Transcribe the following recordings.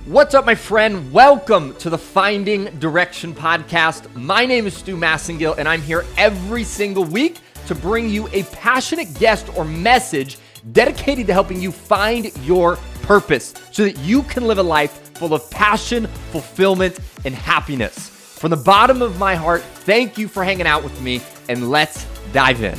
What's up, my friend? Welcome to the Finding Direction podcast. My name is Stu Massengill, and I'm here every single week to bring you a passionate guest or message dedicated to helping you find your purpose so that you can live a life full of passion, fulfillment, and happiness. From the bottom of my heart, thank you for hanging out with me, and let's dive in.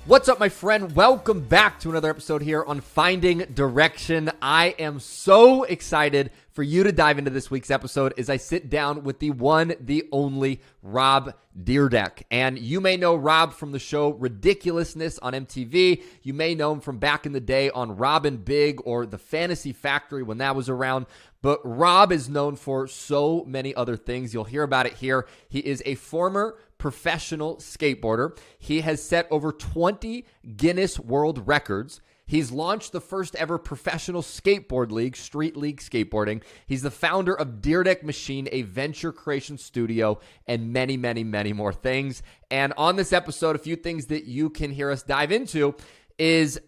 What's up, my friend? Welcome back to another episode here on Finding Direction. I am so excited for you to dive into this week's episode as I sit down with the one, the only Rob Dyrdek. And you may know Rob from the show Ridiculousness on MTV. You may know him from back in the day on Rob and Big or The Fantasy Factory when that was around. But Rob is known for so many other things. You'll hear about it here. He is a former professional skateboarder. He has set over 20 Guinness World Records. He's launched the first ever professional skateboard league, Street League Skateboarding. He's the founder of Dyrdek Machine, a venture creation studio, and many, many, many more things. And on this episode, a few things that you can hear us dive into is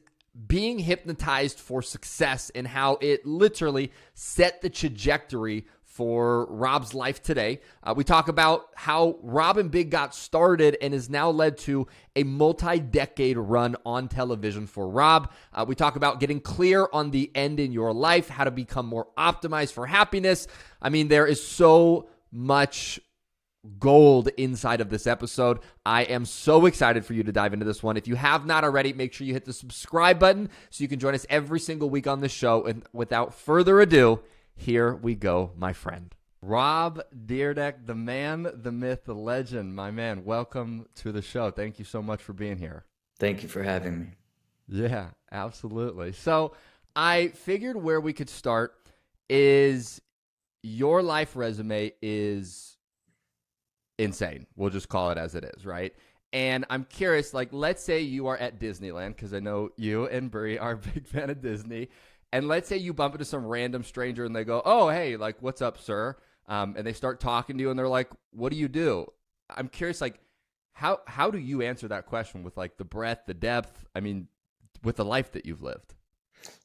being hypnotized for success and how it literally set the trajectory for Rob's life today. We talk about how Rob and Big got started and has now led to a multi-decade run on television for Rob. We talk about getting clear on the end in your life, how to become more optimized for happiness. I mean, there is so much gold inside of this episode. I am so excited for you to dive into this one. If you have not already, make sure you hit the subscribe button so you can join us every single week on the show. And without further ado, here we go, my friend. Rob Dyrdek, the man, the myth, the legend. My man, welcome to the show. Thank you so much for being here. Thank you for having me. Yeah, absolutely. So I figured where we could start is your life resume is insane. We'll just call it as it is, right? And I'm curious, like, let's say you are at Disneyland, because I know you and Brie are a big fan of Disney. And let's say you bump into some random stranger and they go, "Oh, hey, like, what's up, sir?" And they start talking to you and they're like, "What do you do?" I'm curious, like, how do you answer that question with, like, the breadth, the depth, I mean, with the life that you've lived?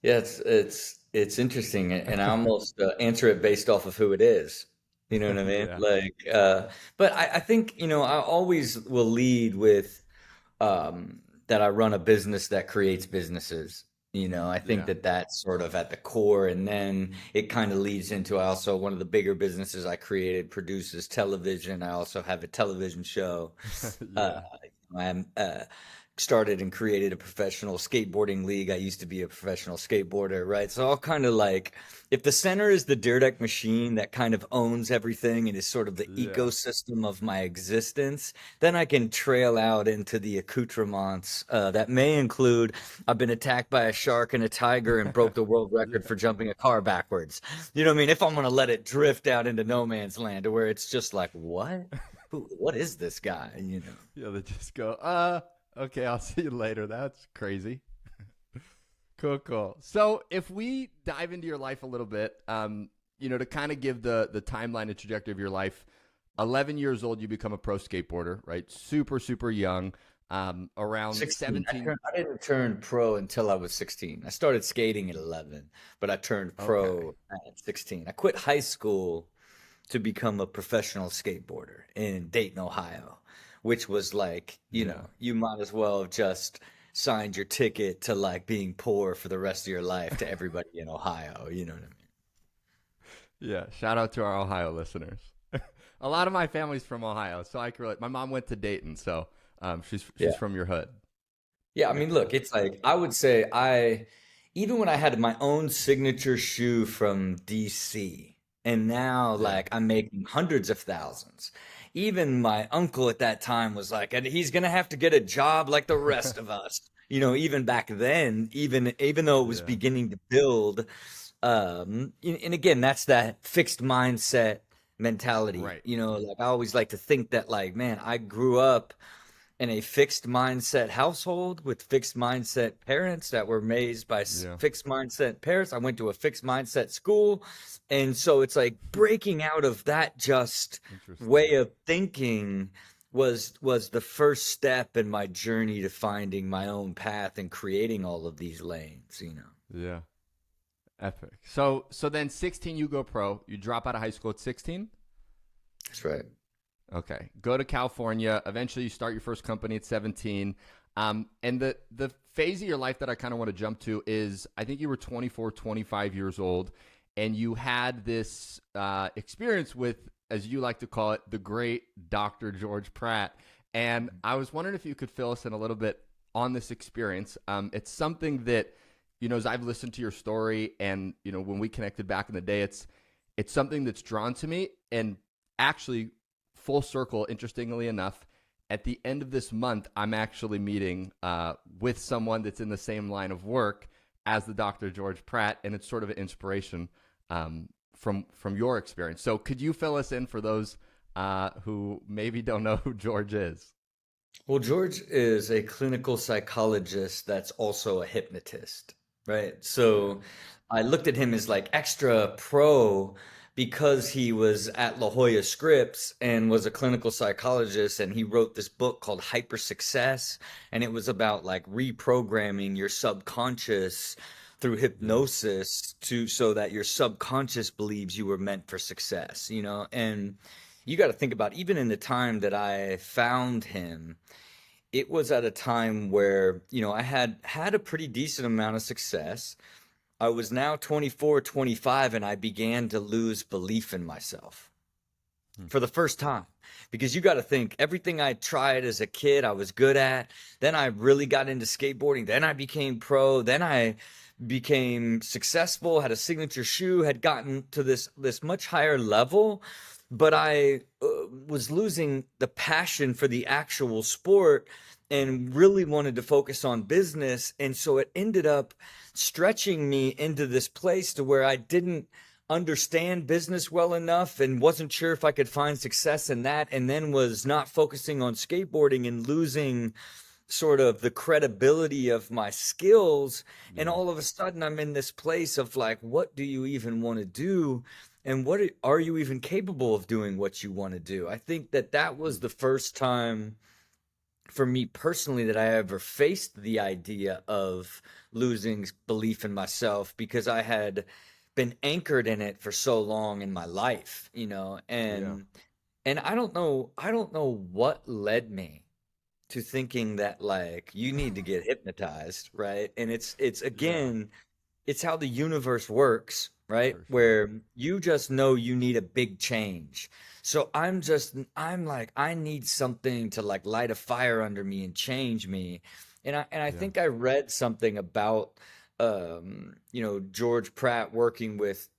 Yeah, it's interesting, and I almost answer it based off of who it is. You know what I mean? Yeah. But I think, I always will lead with that I run a business that creates businesses. I think Yeah. that's sort of at the core, and then it kind of leads into one of the bigger businesses I created produces television. I also have a television show. Uh, Yeah. I'm started and created a professional skateboarding league. I used to be a professional skateboarder, right? So I'll kind of like, if the center is the Dyrdek Machine that kind of owns everything and is sort of the Yeah. ecosystem of my existence, then I can trail out into the accoutrements that may include I've been attacked by a shark and a tiger and broke the world record Yeah. for jumping a car backwards. You know what I mean? If I'm going to let it drift out into no man's land to where it's just like, what? What is this guy? Yeah, they just go, okay, I'll see you later. That's crazy. Cool. So if we dive into your life a little bit, to kind of give the timeline and trajectory of your life, 11 years old, you become a pro skateboarder, right? Super, super young, around 16. 17. I didn't turn pro until I was 16. I started skating at 11, but I turned Okay. pro at 16. I quit high school to become a professional skateboarder in Dayton, Ohio, which was like, Yeah. you might as well have just signed your ticket to like being poor for the rest of your life to everybody in Ohio. You know what I mean? Yeah. Shout out to our Ohio listeners. A lot of my family's from Ohio, so I can relate. My mom went to Dayton, so she's Yeah. from your hood. Yeah. I mean, look, it's like, I would say even when I had my own signature shoe from DC, and now Yeah. like I'm making hundreds of thousands. Even my uncle at that time was like, and he's gonna have to get a job like the rest of us. Even back then, even though it was Yeah. beginning to build, and again, that's that fixed mindset mentality. Right. Like I always like to think that like, man, I grew up in a fixed mindset household with fixed mindset parents that were raised by Yeah. fixed mindset parents. I went to a fixed mindset school. And so it's like breaking out of that just way Interesting. of thinking was the first step in my journey to finding my own path and creating all of these lanes, you know. Yeah. Epic. So then 16 you go pro. You drop out of high school at 16? That's right. Okay. Go to California. Eventually you start your first company at 17. And the phase of your life that I kind of want to jump to is I think you were 24, 25 years old, and you had this experience with, as you like to call it, the great Dr. George Pratt. And I was wondering if you could fill us in a little bit on this experience. It's something that, as I've listened to your story and, when we connected back in the day, it's something that's drawn to me. And actually, full circle, interestingly enough, at the end of this month, I'm actually meeting with someone that's in the same line of work as the Dr. George Pratt, and it's sort of an inspiration from your experience. So could you fill us in for those who maybe don't know who George is? Well, George is a clinical psychologist that's also a hypnotist, right? Okay. So I looked at him as like extra pro because he was at La Jolla Scripps and was a clinical psychologist, and he wrote this book called Hyper Success, and it was about like reprogramming your subconscious through Yeah. hypnosis to so that your subconscious believes you were meant for success, you know? And you got to think about even in the time that I found him, it was at a time where, I had a pretty decent amount of success. I was now 24, 25, and I began to lose belief in myself Hmm. for the first time. Because you got to think everything I tried as a kid, I was good at. Then I really got into skateboarding. Then I became pro. Then I became successful, had a signature shoe, had gotten to this much higher level, but I was losing the passion for the actual sport and really wanted to focus on business. And so it ended up stretching me into this place to where I didn't understand business well enough and wasn't sure if I could find success in that, and then was not focusing on skateboarding and losing sort of the credibility of my skills. And Yeah. all of a sudden I'm in this place of like, what do you even want to do, and are you even capable of doing what you want to do? I think that that Hmm. was the first time for me personally that I ever faced the idea of losing belief in myself, because I had been anchored in it for so long in my life, Yeah. and I don't know what led me to thinking that like you need to get hypnotized, right? And it's Yeah. again, it's how the universe works, right? For sure. Where you just know you need a big change. So I'm like I need something to like light a fire under me and change me. And I Yeah. think I read something about George Pratt working with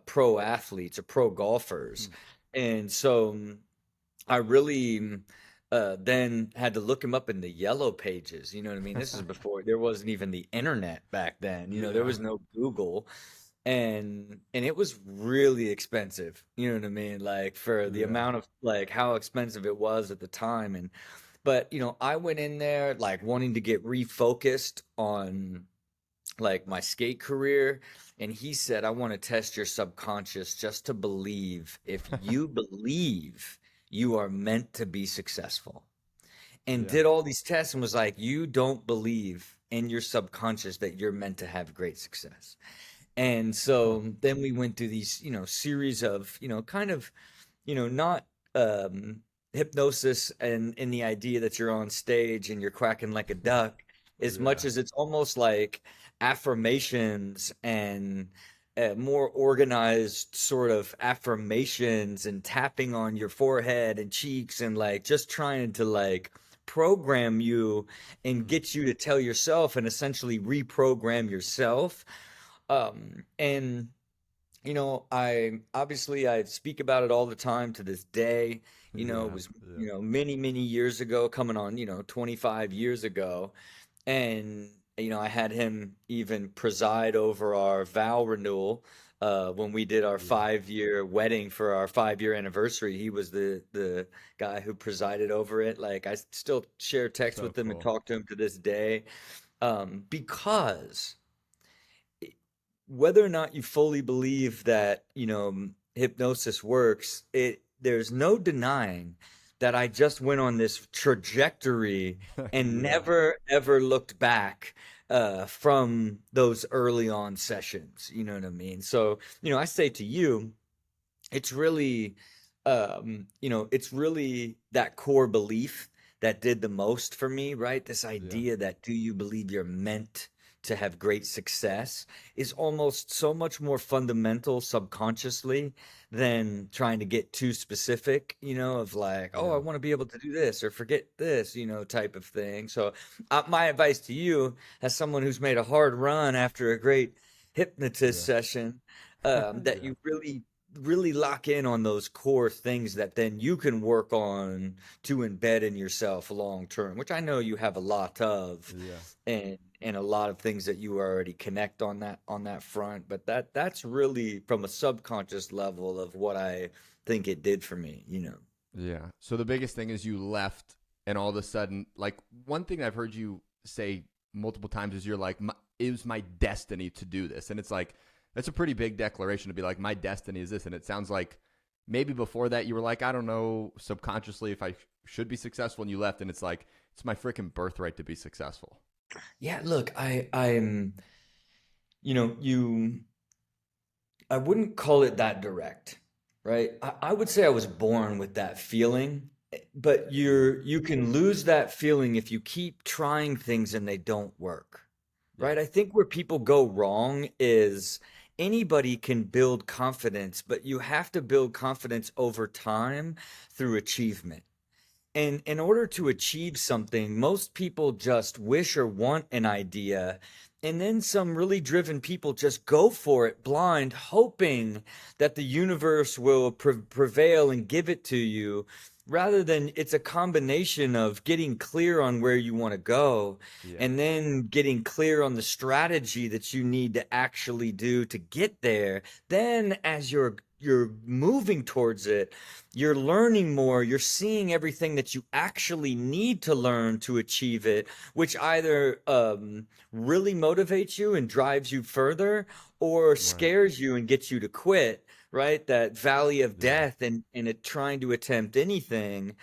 pro athletes or pro golfers. Hmm. And so I really then had to look him up in the yellow pages. You know what I mean? This is before there wasn't even the internet back then. There Yeah. was no Google, and it was really expensive. You know what I mean? Like for the Yeah. amount of like how expensive it was at the time, and but I went in there like wanting to get refocused on like my skate career, and he said I want to test your subconscious just to believe if you believe you are meant to be successful, and Yeah. did all these tests and was like you don't believe in your subconscious that you're meant to have great success. And Huh. so then we went through these series of kind of not um hypnosis and in the idea that you're on stage and you're quacking like a duck, as much Yeah. as it's almost like affirmations and more organized sort of affirmations and tapping on your forehead and cheeks and like just trying to like program you and Hmm. get you to tell yourself and essentially reprogram yourself. And I speak about it all the time to this day. It Yeah. was, Yeah. many, many years ago, coming on, 25 years ago. And, I had him even preside over our vow renewal when we did our Yeah. 5-year wedding for our 5-year anniversary. He was the guy who presided over it. Like, I still share text So with him and cool. talk to him to this day, because whether or not you fully believe that hypnosis works, it there's no denying that I just went on this trajectory and Yeah. never ever looked back from those early on sessions. You know what I mean? So, I say to you, it's really it's really that core belief that did the most for me, right? This Yeah. idea that, do you believe you're meant to have great success, is almost so much more fundamental subconsciously than trying to get too specific, of like, oh, I Yeah. want to be able to do this or forget this, type of thing. So my advice to you, as someone who's made a hard run after a great hypnotist Yeah. session, that Yeah. you really lock in on those core things that then you can work on to embed in yourself long term, which I know you have a lot of, Yeah. and a lot of things that you already connect on that front. But that's really from a subconscious level of what I think it did for me. Yeah. So the biggest thing is you left, and all of a sudden, like one thing I've heard you say multiple times is you're like, it was my destiny to do this. And it's like, that's a pretty big declaration to be like, my destiny is this. And it sounds like maybe before that you were like, I don't know subconsciously if I should be successful. And you left, and it's like, it's my freaking birthright to be successful. Yeah, look, I'm, you I wouldn't call it that direct, right? I would say I was born with that feeling, but Yeah. you can lose that feeling if you keep trying things and they don't work, Yeah. right? I think where people go wrong is anybody can build confidence, but you have to build confidence over time through achievement. And in order to achieve something, most people just wish or want an idea. And then some really driven people just go for it blind, hoping that the universe will prevail and give it to you, rather than it's a combination of getting clear on where you want to go Yeah. and then getting clear on the strategy that you need to actually do to get there. Then as you're moving towards it, you're learning more, you're seeing everything that you actually need to learn to achieve it, which either really motivates you and drives you further, or Right. scares you and gets you to quit, right? That valley of Yeah. death, and it trying to attempt anything.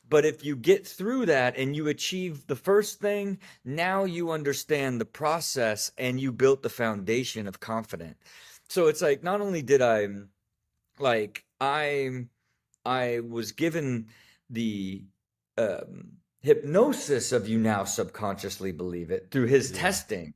But if you get through that and you achieve the first thing, now you understand the process and you built the foundation of confidence. So it's like, not only did like I was given the hypnosis of, you now subconsciously believe it, through his Yeah. testing.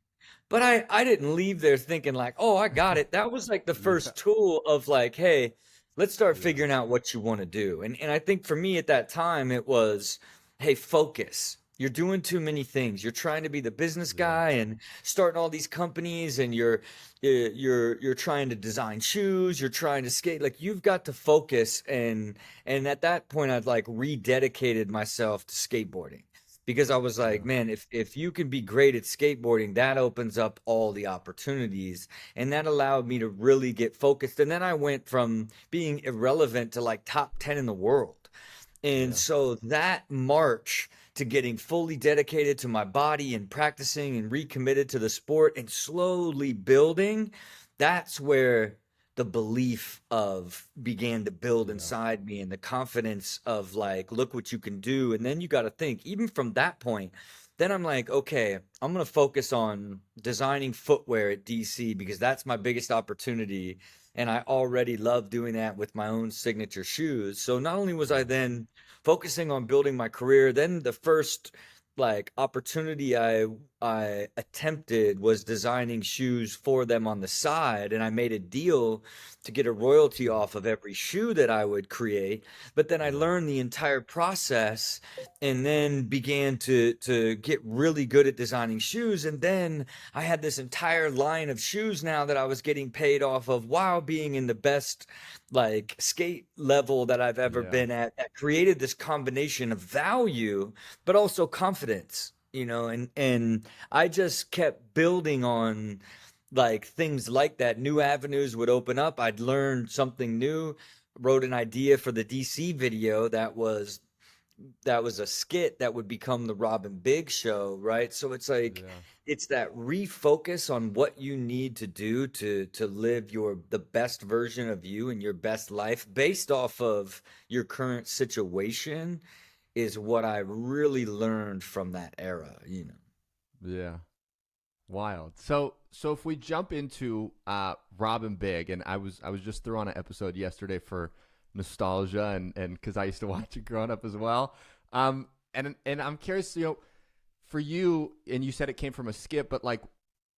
But I didn't leave there thinking like, oh, I got it. That was like the Yeah. first tool of like, hey, let's start Yeah. figuring out what you want to do. And I think for me at that time, it was, hey, focus. You're doing too many things. You're trying to be the business Yeah. guy and starting all these companies, and you're trying to design shoes, you're trying to skate. Like, you've got to focus. And at that point, I'd like rededicated myself to skateboarding, because I was like, Yeah. man, if you can be great at skateboarding, that opens up all the opportunities. And that allowed me to really get focused. And then I went from being irrelevant to like top 10 in the world. And Yeah. so that march to getting fully dedicated to my body and practicing and recommitted to the sport and slowly building, that's where the belief of began to build Yeah. inside me, and the confidence of like, look what you can do. And then you got to think, even from that point, then I'm like, okay, I'm going to focus on designing footwear at DC, because that's my biggest opportunity. And I already love doing that with my own signature shoes. So not only was I Yeah. then focusing on building my career, then the first like opportunity I attempted was designing shoes for them on the side, and I made a deal to get a royalty off of every shoe that I would create. But then I Yeah. learned the entire process, and then began to get really good at designing shoes. And then I had this entire line of shoes now that I was getting paid off of, while being in the best like skate level that I've ever Yeah. been at, that created this combination of value but also confidence, and I just kept building on like things like that. New avenues would open up. I'd learn something new, wrote an idea for the DC video that was that was a skit that would become the Robin Big show, right? So it's like Yeah. it's that refocus on what you need to do to live the best version of you and your best life based off of your current situation is what I really learned from that era, you know. Yeah. Wild. So if we jump into Robin Big, and I was just through on an episode yesterday for nostalgia and because I used to watch it growing up as well. And I'm curious, for you, and you said it came from a skip, but like,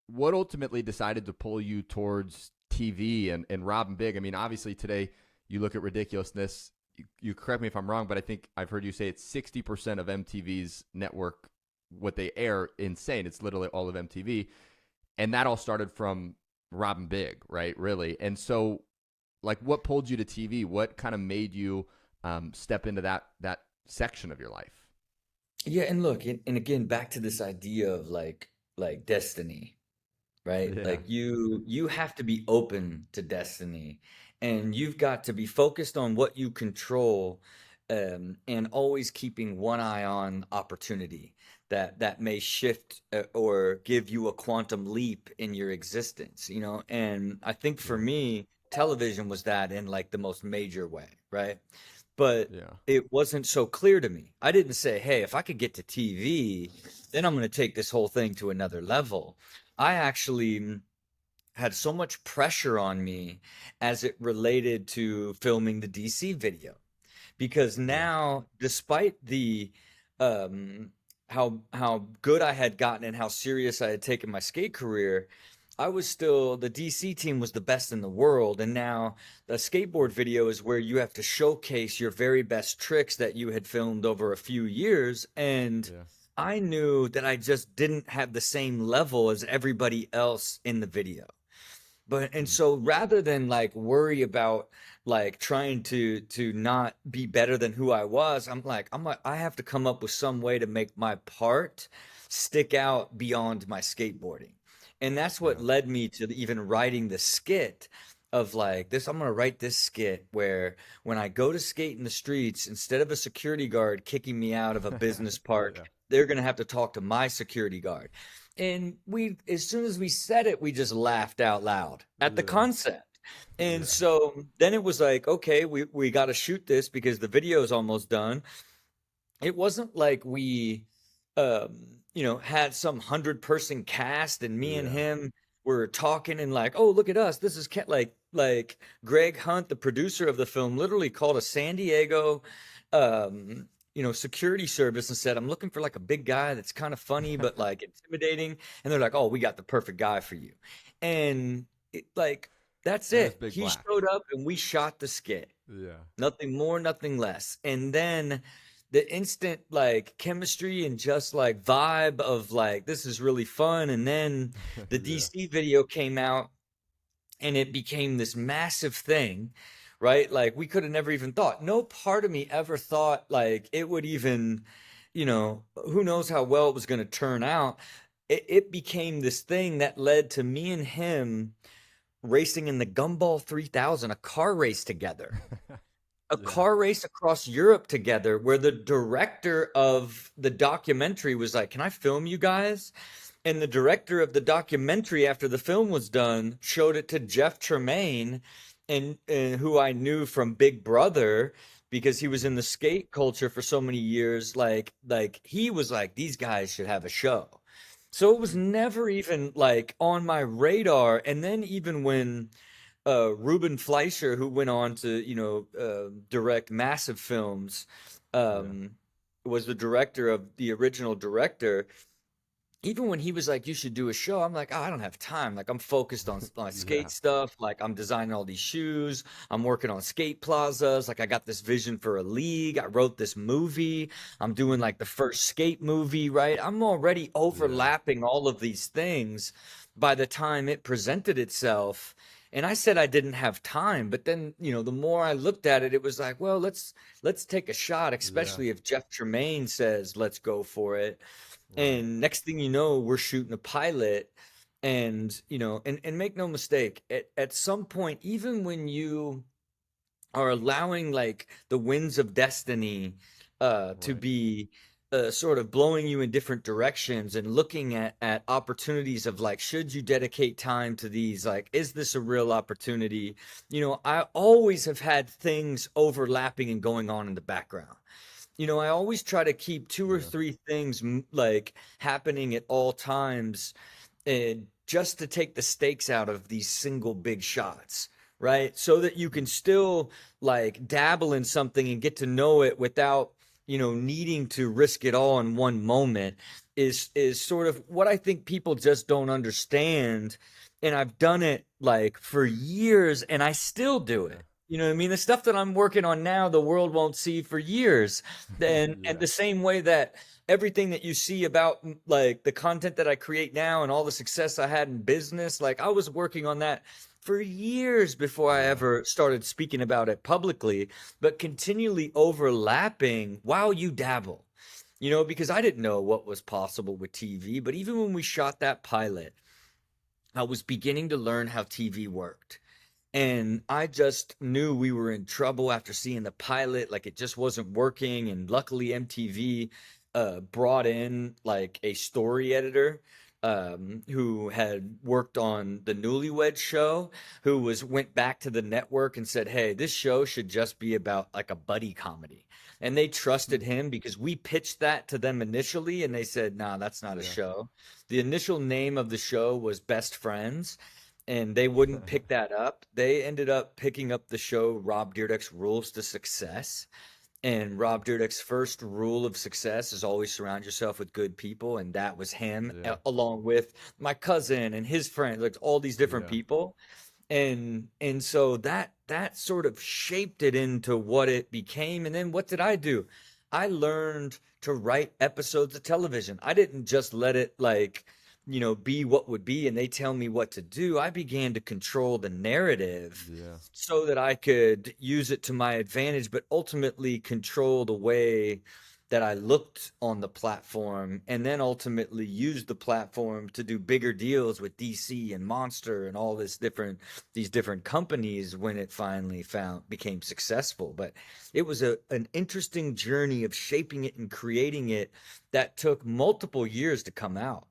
what ultimately decided to pull you towards TV and Robin Big? I mean, obviously today you look at Ridiculousness. You correct me if I'm wrong, but I think I've heard you say it's 60% of MTV's network what they air insane. It's literally all of MTV. And that all started from Robin Big, right? Really. And so like what pulled you to TV? What kind of made you step into that section of your life? Yeah, and look, and again, back to this idea of like destiny, right? Yeah. Like you have to be open to destiny, and you've got to be focused on what you control, and always keeping one eye on opportunity that may shift or give you a quantum leap in your existence, you know? And I think for Yeah. me, television was that in like the most major way, right? But Yeah. it wasn't so clear to me. I didn't say, hey, if I could get to TV, then I'm going to take this whole thing to another level. I actually had so much pressure on me as it related to filming the DC video because Yeah. now, despite the um, how good I had gotten and how serious I had taken my skate career, I was still the DC team was the best in the world, and now the skateboard video is where you have to showcase your very best tricks that you had filmed over a few years, and Yeah. I knew that I just didn't have the same level as everybody else in the video. But and Mm. so rather than like worry about like trying to not be better than who I was, I have to come up with some way to make my part stick out beyond my skateboarding. And that's what Yeah. led me to even writing the skit of like this. I'm gonna write this skit where when I go to skate in the streets, instead of a security guard kicking me out of a business park, Yeah. they're gonna have to talk to my security guard. And as soon as we said it, we just laughed out loud at the Yeah. concept. And Yeah. so then it was like, okay, we got to shoot this because the video is almost done. It wasn't like we, had some 100-person cast and me and Yeah. him were talking and like, oh, look at us. This is like Greg Hunt, the producer of the film, literally called a San Diego, security service and said, I'm looking for like a big guy that's kind of funny but like intimidating. And they're like, oh, we got the perfect guy for you. And like that's That is it. big He black. showed up and we shot the skit. Yeah. Nothing more, nothing less. And then the instant like chemistry and just like vibe of like this is really fun. And then the Yeah. DC video came out and it became this massive thing, right? Like we could have never even thought. No part of me ever thought like it would even, who knows how well it was going to turn out. It became this thing that led to me and him racing in the Gumball 3000, a car race together, a Yeah. car race across Europe together, where the director of the documentary was like, can I film you guys? And the director of the documentary, after the film was done, showed it to Jeff Tremaine, and who I knew from Big Brother because he was in the skate culture for so many years. Like he was like, these guys should have a show. So it was never even like on my radar. And then even when Ruben Fleischer, who went on to direct massive films, Yeah. um, was the director of the original director. Even when he was like, "You should do a show," I'm like, "Oh, I don't have time. Like, I'm focused on my skate Yeah. stuff. Like, I'm designing all these shoes. I'm working on skate plazas. Like, I got this vision for a league. I wrote this movie. I'm doing like the first skate movie, right? I'm already Yeah. overlapping all of these things by the time it presented itself. And I said I didn't have time, but then, the more I looked at it, it was like, well, let's take a shot, Yeah. especially if Jeff Tremaine says, let's go for it. Right. And next thing you know, we're shooting a pilot. And, and make no mistake, at some point, even when you are allowing like the winds of destiny to Right. be sort of blowing you in different directions and looking at opportunities of like, should you dedicate time to these? Like, is this a real opportunity? I always have had things overlapping and going on in the background. I always try to keep two or Yeah. three things like happening at all times, and just to take the stakes out of these single big shots, right? So that you can still like dabble in something and get to know it without, needing to risk it all in one moment is sort of what I think people just don't understand. And I've done it like for years and I still do Yeah. it. You know what I mean? The stuff that I'm working on now, the world won't see for years. And Yeah. the same way that everything that you see about like the content that I create now and all the success I had in business, like I was working on that for years before I Yeah. ever started speaking about it publicly, but continually overlapping while you dabble. Because I didn't know what was possible with TV, but even when we shot that pilot, I was beginning to learn how TV worked. And I just knew we were in trouble after seeing the pilot, like it just wasn't working. And luckily, MTV brought in like a story editor who had worked on the Newlywed Show, who went back to the network and said, "Hey, this show should just be about like a buddy comedy." And they trusted him because we pitched that to them initially, and they said, "Nah, that's not a Yeah. show." The initial name of the show was Best Friends, and they wouldn't pick that up. They ended up picking up the show Rob Dyrdek's Rules to Success. And Rob Dyrdek's first rule of success is always surround yourself with good people. And that was him, Yeah. along with my cousin and his friend, like all these different Yeah. people. And so that sort of shaped it into what it became. And then what did I do? I learned to write episodes of television. I didn't just let it like, be what would be and they tell me what to do. I began to control the narrative Yeah. so that I could use it to my advantage, but ultimately control the way that I looked on the platform, and then ultimately used the platform to do bigger deals with DC and Monster and all these different companies when it finally became successful. But it was an interesting journey of shaping it and creating it that took multiple years to come out.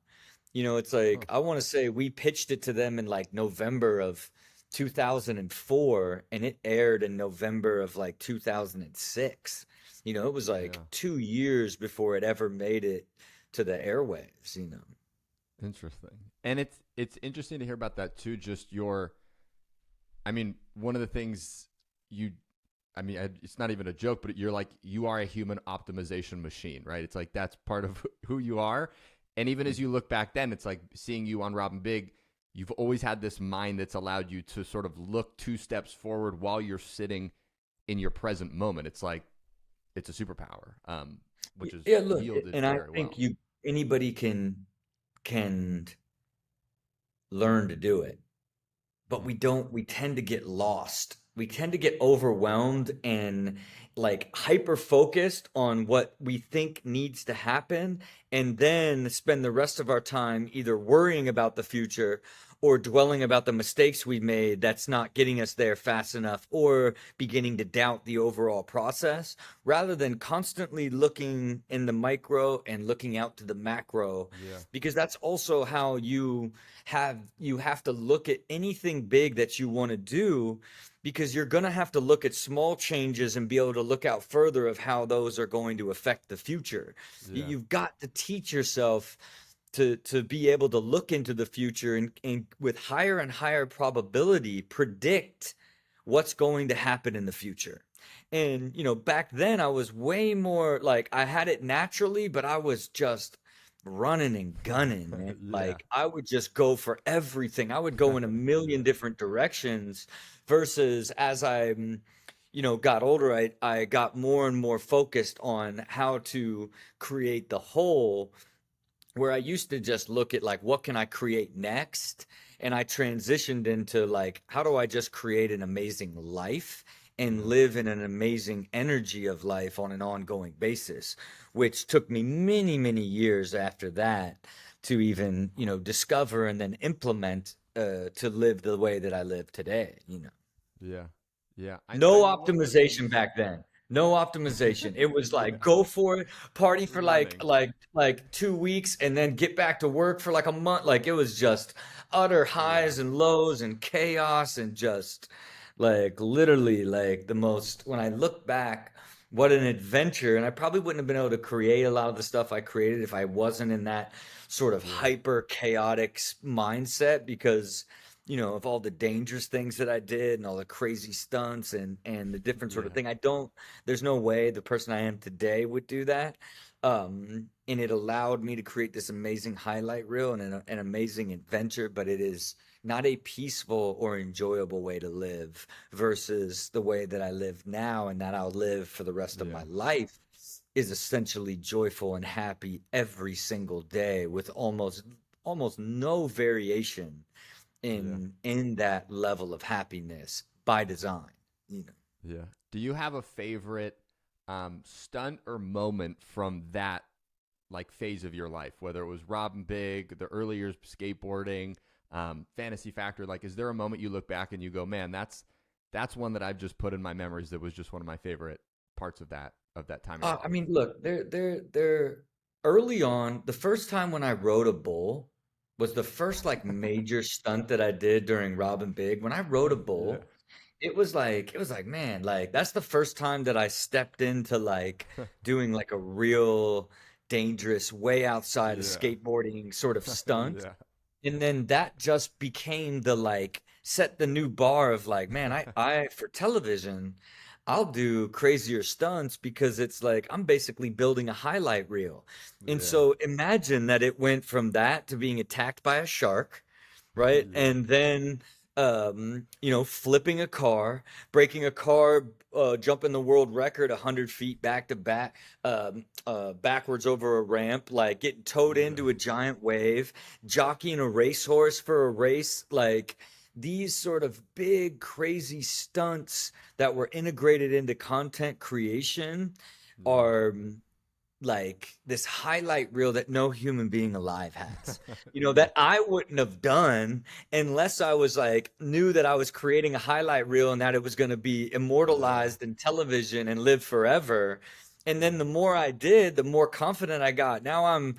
It's like Huh. I want to say we pitched it to them in like November of 2004 and it aired in November of like 2006. It was like Yeah. 2 years before it ever made it to the airwaves. Interesting. And it's interesting to hear about that too. Just your, I mean, one of the things you, I mean, it's not even a joke, but you're like, you are a human optimization machine, right? It's like that's part of who you are. And even as you look back then, it's like seeing you on Robin Big, you've always had this mind that's allowed you to sort of look 2 steps forward while you're sitting in your present moment. It's like, it's a superpower, which is Yeah, look, yielded and I very think well. you anybody can learn to do it. But Hmm. we tend to get lost. We tend to get overwhelmed and like hyper focused on what we think needs to happen, and then spend the rest of our time either worrying about the future or dwelling about the mistakes we made that's not getting us there fast enough, or beginning to doubt the overall process, rather than constantly looking in the micro and looking out to the macro, Yeah. because that's also how you have to look at anything big that you want to do, because you're going to have to look at small changes and be able to look out further of how those are going to affect the future. Yeah. You've got to teach yourself to be able to look into the future and with higher and higher probability predict what's going to happen in the future. And back then I was way more like I had it naturally, but I was just running and gunning, man. Yeah. Like I would just go for everything. I would go in a million Yeah. different directions, versus as I got older, I got more and more focused on how to create the whole, where I used to just look at like what can I create next, and I transitioned into like how do I just create an amazing life and Yeah. live in an amazing energy of life on an ongoing basis, which took me many many years after that to even discover and then implement, to live the way that I live today. Yeah. Yeah. I No mean, one of the optimization things, back then. No optimization. It was like go for it, party for Running. like 2 weeks, and then get back to work for like a month. Like it was just utter Yeah. highs and lows and chaos and just like literally like the most. When I look back, what an adventure! And I probably wouldn't have been able to create a lot of the stuff I created if I wasn't in that sort of Yeah. hyper chaotic mindset because of all the dangerous things that I did and all the crazy stunts and the different sort of Yeah. thing. I don't There's no way the person I am today would do that. And it allowed me to create this amazing highlight reel and an amazing adventure, but it is not a peaceful or enjoyable way to live versus the way that I live now and that I'll live for the rest of Yeah. my life is essentially joyful and happy every single day with almost no variation Yeah. in that level of happiness by design, you know. Yeah. Do you have a favorite stunt or moment from that like phase of your life, whether it was robbing big, the early years of skateboarding, fantasy factor? Like, is there a moment you look back and you go, man, that's one that I've just put in my memories that was just one of my favorite parts of that time in your I life? mean, look, they're early on. The first time when I rode a bull was the first like major stunt that I did during Robin Big. When I rode a Yeah. bull, it was like, man, like that's the first time that I stepped into like doing like a real dangerous way outside of Yeah. skateboarding sort of stunt. Yeah. And then that just became the like set the new bar of like, man, I for television, I'll do crazier stunts because it's like I'm basically building a highlight reel. And Yeah. so imagine that it went from that to being attacked by a shark, right? Yeah. And then flipping a car, breaking a car, jumping the world record 100 feet back to back, backwards over a ramp, like getting towed Yeah. into a giant wave, jockeying a racehorse for a race, like these sort of big, crazy stunts that were integrated into content creation Yeah. are like this highlight reel that no human being alive has. Yeah. That I wouldn't have done unless I was like knew that I was creating a highlight reel and that it was going to be Yeah. immortalized in television and live forever. And then Yeah. the more I did, the more confident I got. Now I'm,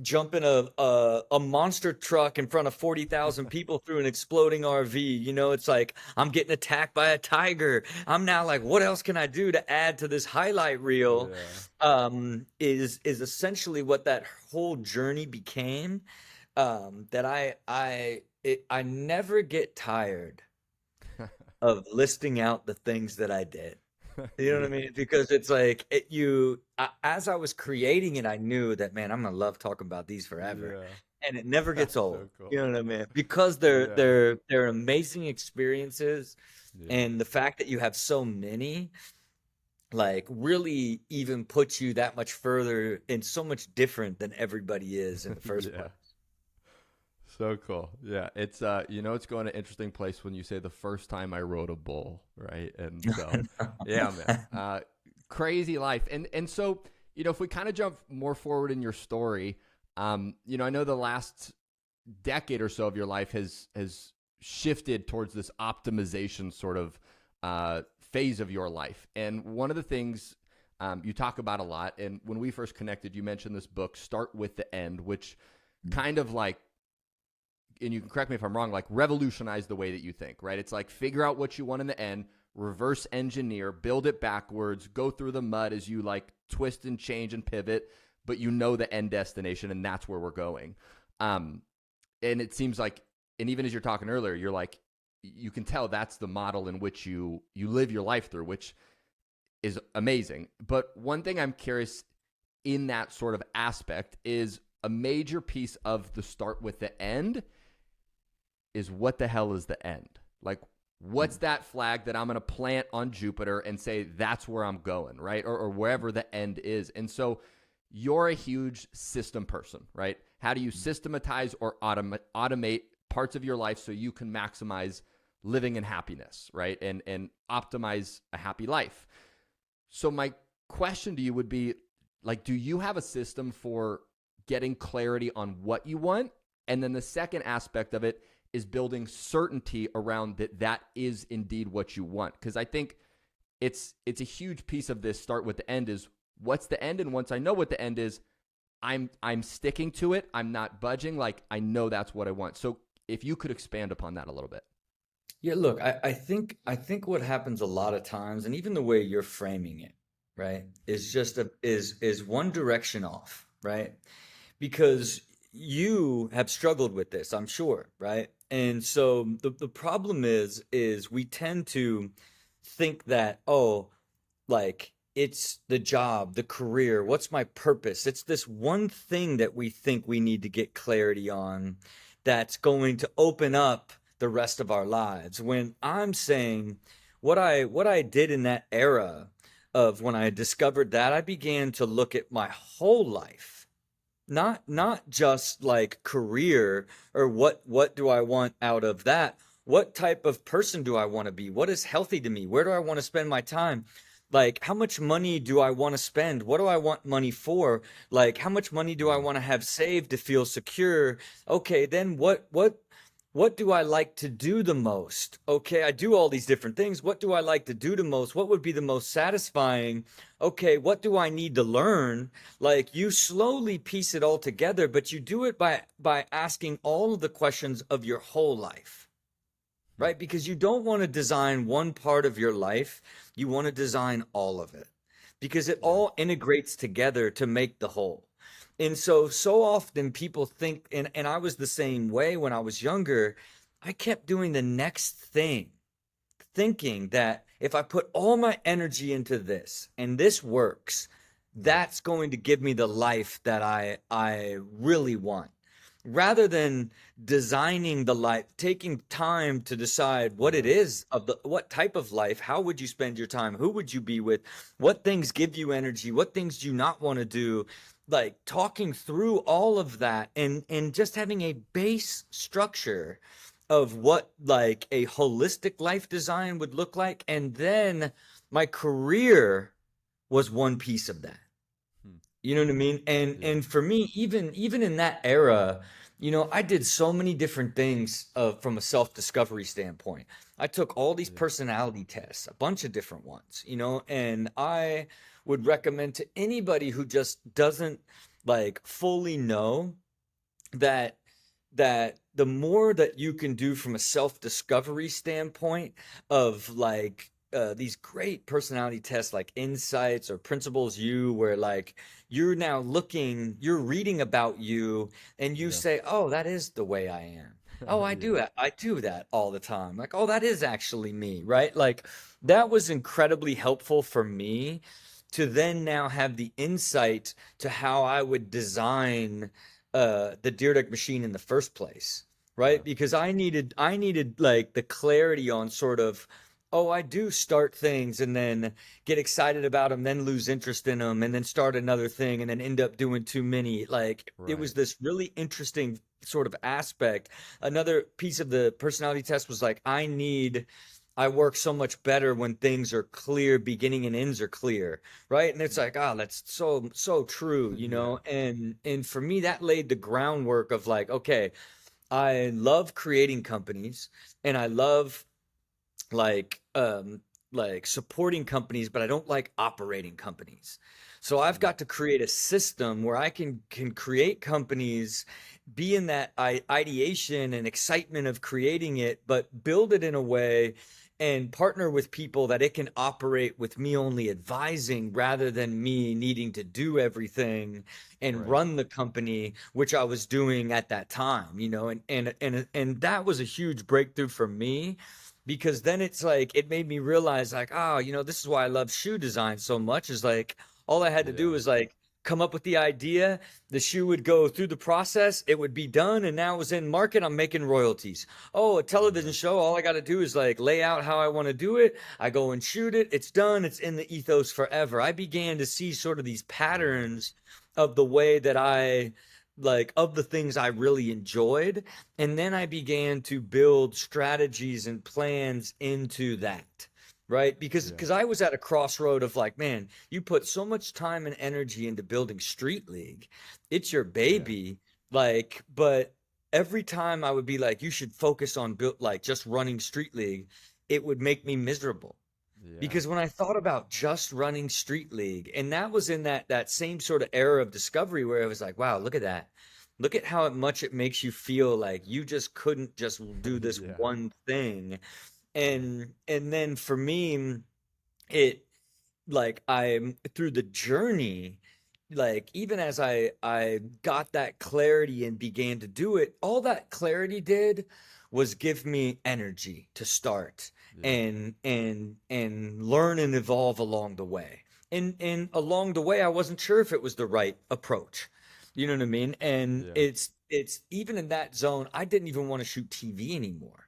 jumping a monster truck in front of 40,000 people through an exploding RV. It's like I'm getting attacked by a tiger. I'm now like, what else can I do to add to this highlight reel? Yeah. Is essentially what that whole journey became. That I never get tired of listing out the things that I did. You know what I Yeah. mean? Because it's like as I was creating it, I knew that man, I'm gonna love talking about these forever, Yeah. and it never gets That's old. so You cool. know what I mean? Because they're Yeah. they're they're amazing experiences, Yeah. and the fact that you have so many like really even puts you that much further and so much different than everybody is in the first Yeah. place. So cool. Yeah. It's it's going to an interesting place when you say the first time I rode a bull, right? And so yeah, man. Crazy life. And so, if we kind of jump more forward in your story, I know the last decade or so of your life has shifted towards this optimization sort of phase of your life. And one of the things you talk about a lot, and when we first connected, you mentioned this book, Start with the End, which kind of like, and you can correct me if I'm wrong, like revolutionize the way that you think, right? It's like figure out what you want in the end, reverse engineer, build it backwards, go through the mud as you like twist and change and pivot, but the end destination, and that's where we're going. And it seems like, and even as you're talking earlier, you're like, you can tell that's the model in which you live your life through, which is amazing. But one thing I'm curious in that sort of aspect is a major piece of the start with the end is what the hell is the end? Like, what's that flag that I'm going to plant on Jupiter and say that's where I'm going, right? Or wherever the end is. And so you're a huge system person, right? How do you systematize or automate parts of your life so you can maximize living in happiness, right? And optimize a happy life. So my question to you would be, like, do you have a system for getting clarity on what you want? And then the second aspect of it is building certainty around that is indeed what you want. Because I think it's a huge piece of this start with the end is what's the end, and once I know what the end is, I'm sticking to it. I'm not budging. Like I know that's what I want. So if you could expand upon that a little bit. Yeah, look, I think what happens a lot of times, and even the way you're framing it, right, is just is one direction off, right? Because you have struggled with this, I'm sure, right? And so the problem is we tend to think that, oh, like it's the job, the career, what's my purpose? It's this one thing that we think we need to get clarity on that's going to open up the rest of our lives. When I'm saying what I did in that era of when I discovered that, I began to look at my whole life, not just like career or what do I want out of that? What type of person do I want to be? What is healthy to me? Where do I want to spend my time? Like how much money do I want to spend? What do I want money for? Like how much money do I Yeah. want to have saved to feel secure? Okay, then what do I like to do the most? Okay, I do all these different things. What do I like to do the most? What would be the most satisfying? Okay, what do I need to learn? Like you slowly piece it all together, but you do it by asking all of the questions of your whole life, Hmm. right? Because you don't want to design one part of your life. You want to design all of it because it Yeah. all integrates together to make the whole. And so often people think, and I was the same way when I was younger, I kept doing the next thing, thinking that if I put all my energy into this and this works, Yeah. that's going to give me the life that I really want. Rather than designing the life, taking time to decide what it Yeah. is of the what type of life, how would you spend your time, who would you be with, what things give you energy, what things do you not want to do, like talking through all of that and just having a base structure of what like a holistic life design would look like. And then my career was one piece of that. Hmm. You know what I mean? And Yeah. and for me, even in that era, I did so many different things from a self-discovery standpoint. I took all these Yeah. personality tests, a bunch of different ones, and I would recommend to anybody who just doesn't like fully know that the more that you can do from a self-discovery standpoint of like these great personality tests like insights or principles you where like you're reading about you and you Yeah. say, oh, that is the way I am. Oh, Yeah. I do that all the time. Like, oh, that is actually me, right? Like that was incredibly helpful for me to then now have the insight to how I would design the Dyrdek machine in the first place, Yeah. right? Because I needed like the clarity on sort of, oh, I do start things and then get excited about them, then lose interest in them, and then start another thing and then end up doing too many. Like it Right. was this really interesting sort of aspect. Another piece of the personality test was like, I work so much better when things are clear, beginning and ends are clear, right? And it's like, oh, that's so true, Yeah. and for me that laid the groundwork of like, okay, I love creating companies and I love like like supporting companies, but I don't like operating companies. So I've Hmm. got to create a system where I can create companies, be in that ideation and excitement of creating it, but build it in a way and partner with people that it can operate with me only advising rather than me needing to do everything and Right. run the company, which I was doing at that time, and that was a huge breakthrough for me because then it's like it made me realize like, oh, this is why I love shoe design so much, is like all I had to do Yeah. was like come up with the idea, the shoe would go through the process, it would be done, and now it was in market, I'm making royalties. Oh, a television Yeah. show, all I got to do is like lay out how I want to do it, I go and shoot it, it's done, it's in the ethos forever. I began to see sort of these Yeah. patterns of the way that I like of the things I really enjoyed, and then I began to build strategies and plans into that. Right? Because Yeah. I was at a crossroad of like, man, you put so much time and energy into building Street League. It's your Yeah. baby. Like, but every time I would be like, you should focus on build like just running Street League, it would make me miserable. Yeah. Because when I thought about just running street league, and that was in that same sort of era of discovery where I was like, wow, look at that. Look at how much it makes you feel like you just couldn't just do this Yeah. one thing. And then for me, it like I'm through the journey, like even as I got that clarity and began to do it, all that clarity did was give me energy to start Yeah. and learn and evolve along the way. And along the way I wasn't sure if it was the right approach. You know what I mean? And Yeah. it's even in that zone, I didn't even want to shoot TV anymore.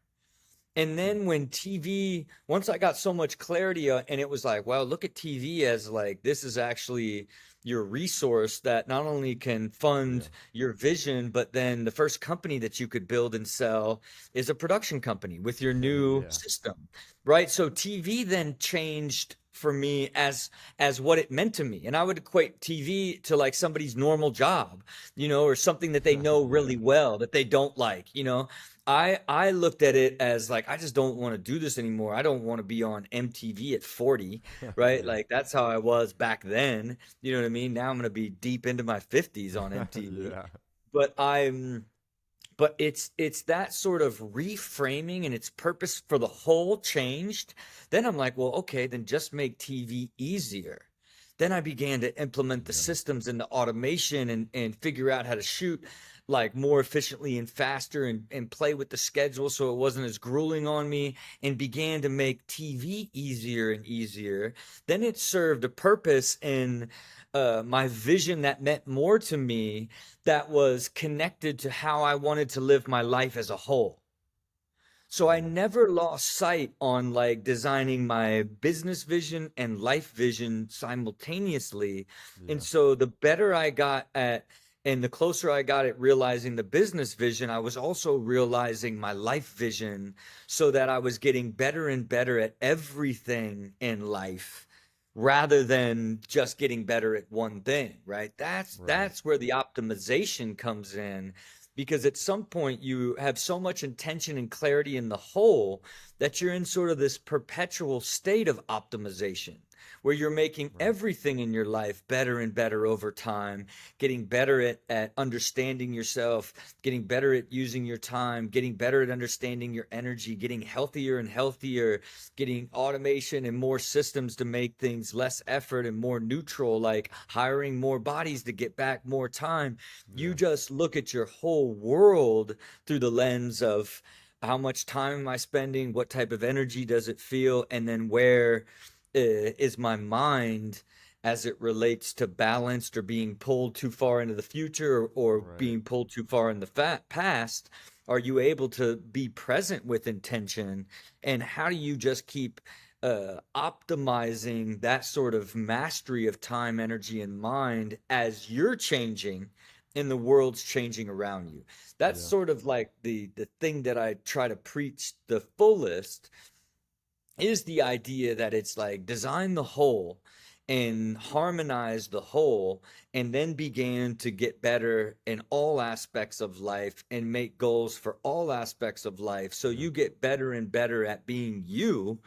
And Hmm. then when TV, once I got so much clarity, and it was like, wow, look at TV as like this is actually your resource that not only can Yeah. fund your vision, but then the first company that you could build and sell is a production company with your new Yeah. system, right? So TV then changed for me as what it meant to me. And I would equate TV to like somebody's normal job, or something that they know Yeah. really well that they don't like. I looked at it as like I just don't want to do this anymore. I don't want to be on MTV at 40, right? Yeah. Like that's how I was back then. You know what I mean? Now I'm going to be deep into my 50s on MTV. Yeah. But it's that sort of reframing and its purpose for the whole changed. Then I'm like, well, okay, then just make TV easier. Then I began to implement the Yeah. systems and the automation and figure out how to shoot like more efficiently and faster and play with the schedule so it wasn't as grueling on me and began to make TV easier and easier. Then it served a purpose in my vision that meant more to me, that was connected to how I wanted to live my life as a whole. So I Yeah. never lost sight on like designing my business vision and life vision simultaneously. And Yeah. so the better I got at, and the closer I got at realizing the business vision, I was also realizing my life vision, so that I was getting better and better at everything in life rather than just getting better at one thing, right? That's Right. that's where the optimization comes in, because at some point you have so much intention and clarity in the whole that you're in sort of this perpetual state of optimization where you're making Right. everything in your life better and better over time, getting better at understanding yourself, getting better at using your time, getting better at understanding your energy, getting healthier and healthier, getting automation and more systems to make things less effort and more neutral, like hiring more bodies to get back more time. You Yeah. just look at your whole world through the lens of how much time am I spending, what type of energy does it feel, and then where is my mind as it relates to balanced or being pulled too far into the future, or Right. being pulled too far in the past. Are you able to be present with intention, and how do you just keep optimizing that sort of mastery of time, energy, and mind as you're changing and the world's changing around you? That's Yeah. sort of like the thing that I try to preach the fullest, is the idea that it's like design the whole and harmonize the whole, and then began to get better in all aspects of life and make goals for all aspects of life, so Yeah. you get better and better at being you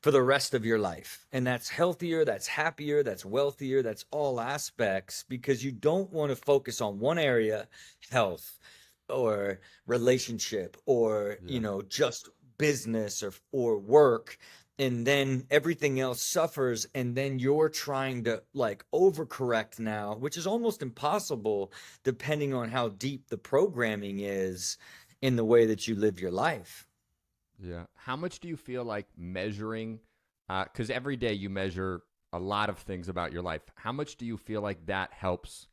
for the rest of your life. And that's healthier, that's happier, that's wealthier, that's all aspects, because you don't want to focus on one area, health or relationship, or, Yeah. just business or work, and then everything else suffers, and then you're trying to like overcorrect now, which is almost impossible depending on how deep the programming is in the way that you live your life. Yeah. How much do you feel like measuring? Because every day you measure a lot of things about your life. How much do you feel like that helps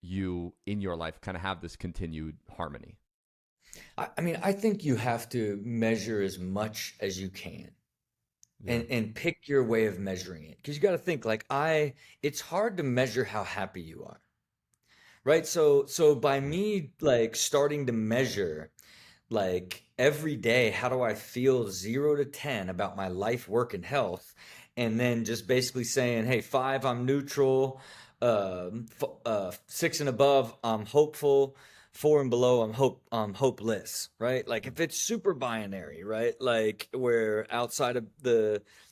you in your life kind of have this continued harmony? I mean, I think you have to measure as much as you can, Yeah. and pick your way of measuring it. Because you got to think like it's hard to measure how happy you are, right? So by Right. me like starting to measure like every day, how do I feel 0 to 10 about my life, work, and health? And then just basically saying, hey, five, I'm neutral. Six and above, I'm hopeful. Four and below, I'm hopeless, right? Like if it's super binary, right? Like where outside of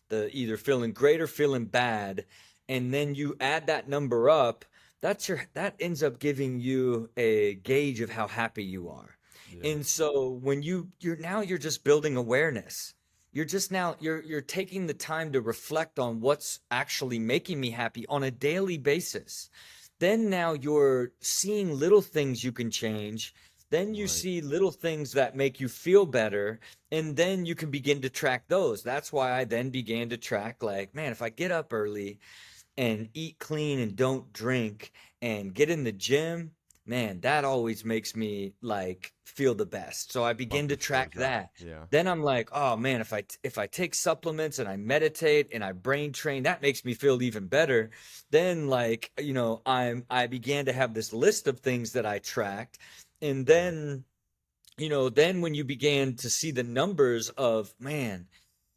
the either feeling great or feeling bad, and then you add that number up, that ends up giving you a gauge of how happy you are. Yeah. And so when you're just building awareness. You're just now you're taking the time to reflect on what's actually making me happy on a daily basis. Then now you're seeing little things you can change. Then you Right. see little things that make you feel better, and then you can begin to track those. That's why I then began to track, like, man, if I get up early and eat clean and don't drink and get in the gym, man, that always makes me like feel the best. So I begin to Bucket track shows up. that. Yeah. Then I'm like, oh man, if I take supplements and I meditate and I brain train, that makes me feel even better. Then like, I began to have this list of things that I tracked. And Yeah. then when you began to see the numbers of, man,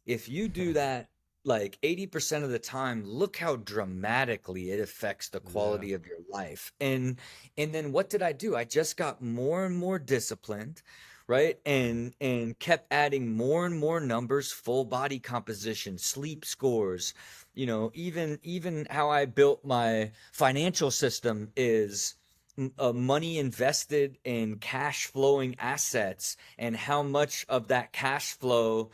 if you do that like 80% of the time, look how dramatically it affects the Yeah. quality of your life. And then what did I do? I just got more and more disciplined, right? And kept adding more and more numbers, full body composition, sleep scores, even how I built my financial system is money invested in cash flowing assets, and how much of that cash flow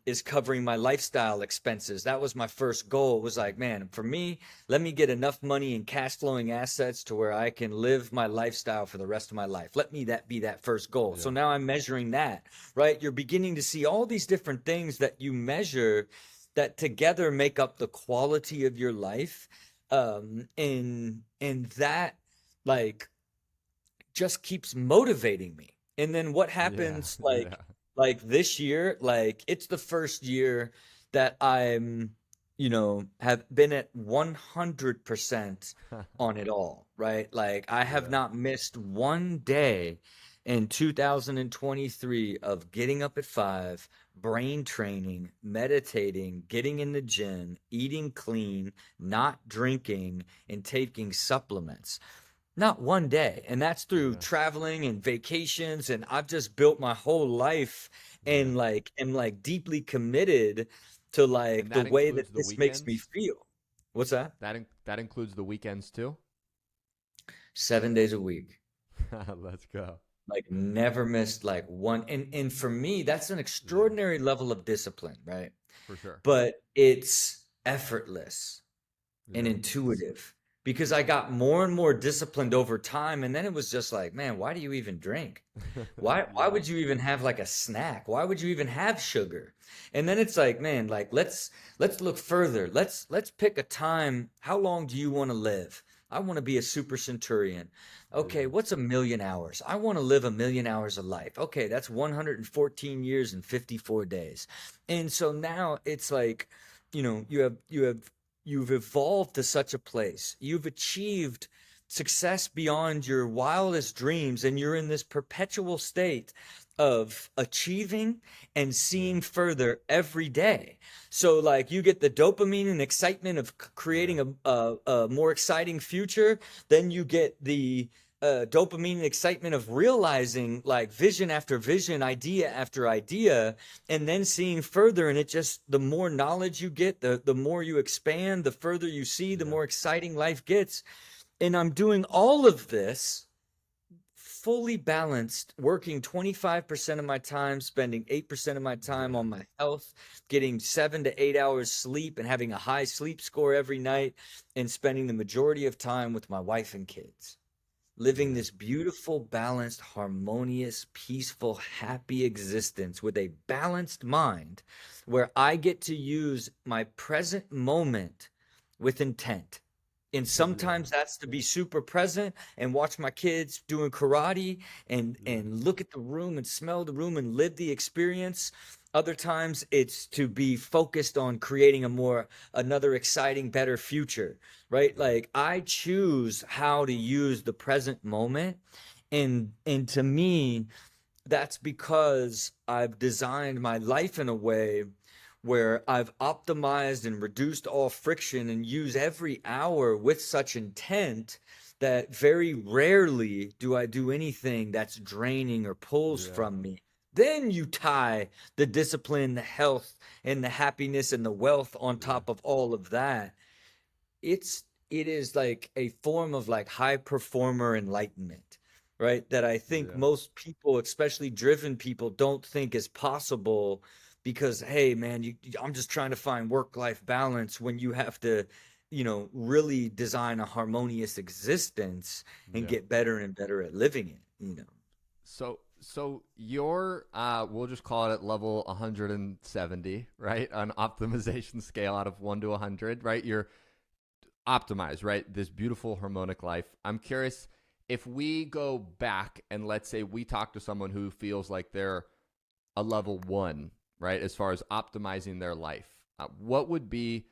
is covering my lifestyle expenses. That was my first goal, was like, man, for me, let me get enough money in cash flowing assets to where I can live my lifestyle for the rest of my life. Let me that be that first goal. So Yeah. now I'm measuring that, right? You're beginning to see all these different things that you measure that together make up the quality of your life. And that like just keeps motivating me. And then what Yeah. happens, Yeah. like this year, like it's the first year that have been at 100% on it all, right? Like I have Yeah. not missed one day in 2023 of getting up at 5, brain training, meditating, getting in the gym, eating clean, not drinking, and taking supplements. Not one day. And that's through Yeah. traveling and vacations. And I've just built my whole life Yeah. and like am like deeply committed to And like the that way includes that the this makes me weekends. feel. What's that? That includes the weekends too. 7 days a week. Let's go. Like never missed like one. And for me, that's an Yeah. extraordinary level of discipline, right? For sure. But it's effortless and Yeah. intuitive, because I got more and more disciplined over time. And then it was just like, man, why do you even drink? Why Yeah. would you even have like a snack? Why would you even have sugar? And then it's like, man, like let's look further. Let's pick a time. How long do you want to live? I want to be a super centurion. Okay, Yeah. what's 1,000,000 hours? I want to live 1,000,000 hours of life. Okay, that's 114 years and 54 days. And so now it's like, you've evolved to such a place. You've achieved success beyond your wildest dreams, and you're in this perpetual state of achieving and Yeah. seeing further every day. So like you get the dopamine and excitement of Yeah. creating a more exciting future. Then you get the dopamine and excitement of realizing like vision after vision, idea after idea, and then seeing further. And it just, the more knowledge you get, the more you expand, the further you see, the Yeah. more exciting life gets. And I'm doing all of this fully balanced, working 25% of my time, spending 8% of my time Yeah. on my health, getting 7 to 8 hours sleep and having a high sleep score every night, and spending the majority of time with my wife and kids. Living Yeah. this beautiful, balanced, harmonious, peaceful, happy existence with a balanced mind, where I get to use my present moment with intent. And Yeah. sometimes that's to be super present and watch my kids doing karate and Yeah. and look at the room and smell the room and live the experience. Other times it's to be focused on creating another exciting, better future, right? Right. Like I choose how to use the present moment. And to me, that's because I've designed my life in a way where I've optimized and reduced all friction and use every hour with such intent that very rarely do I do anything that's draining or pulls Yeah. from me. then you tie the discipline, the health, and the happiness and the wealth on Yeah. top of all of that. It is like a form of like high performer enlightenment, right? That I think Yeah. most people, especially driven people, don't think is possible because, hey, man, I'm just trying to find work-life balance when you have to, really design a harmonious existence and Yeah. get better and better at living it. So you're we'll just call it at level 170, right? An optimization scale out of 1 to 100, right? You're optimized, right? This beautiful harmonic life. I'm curious if we go back and let's say we talk to someone who feels like they're a level 1, right? As far as optimizing their life. What would be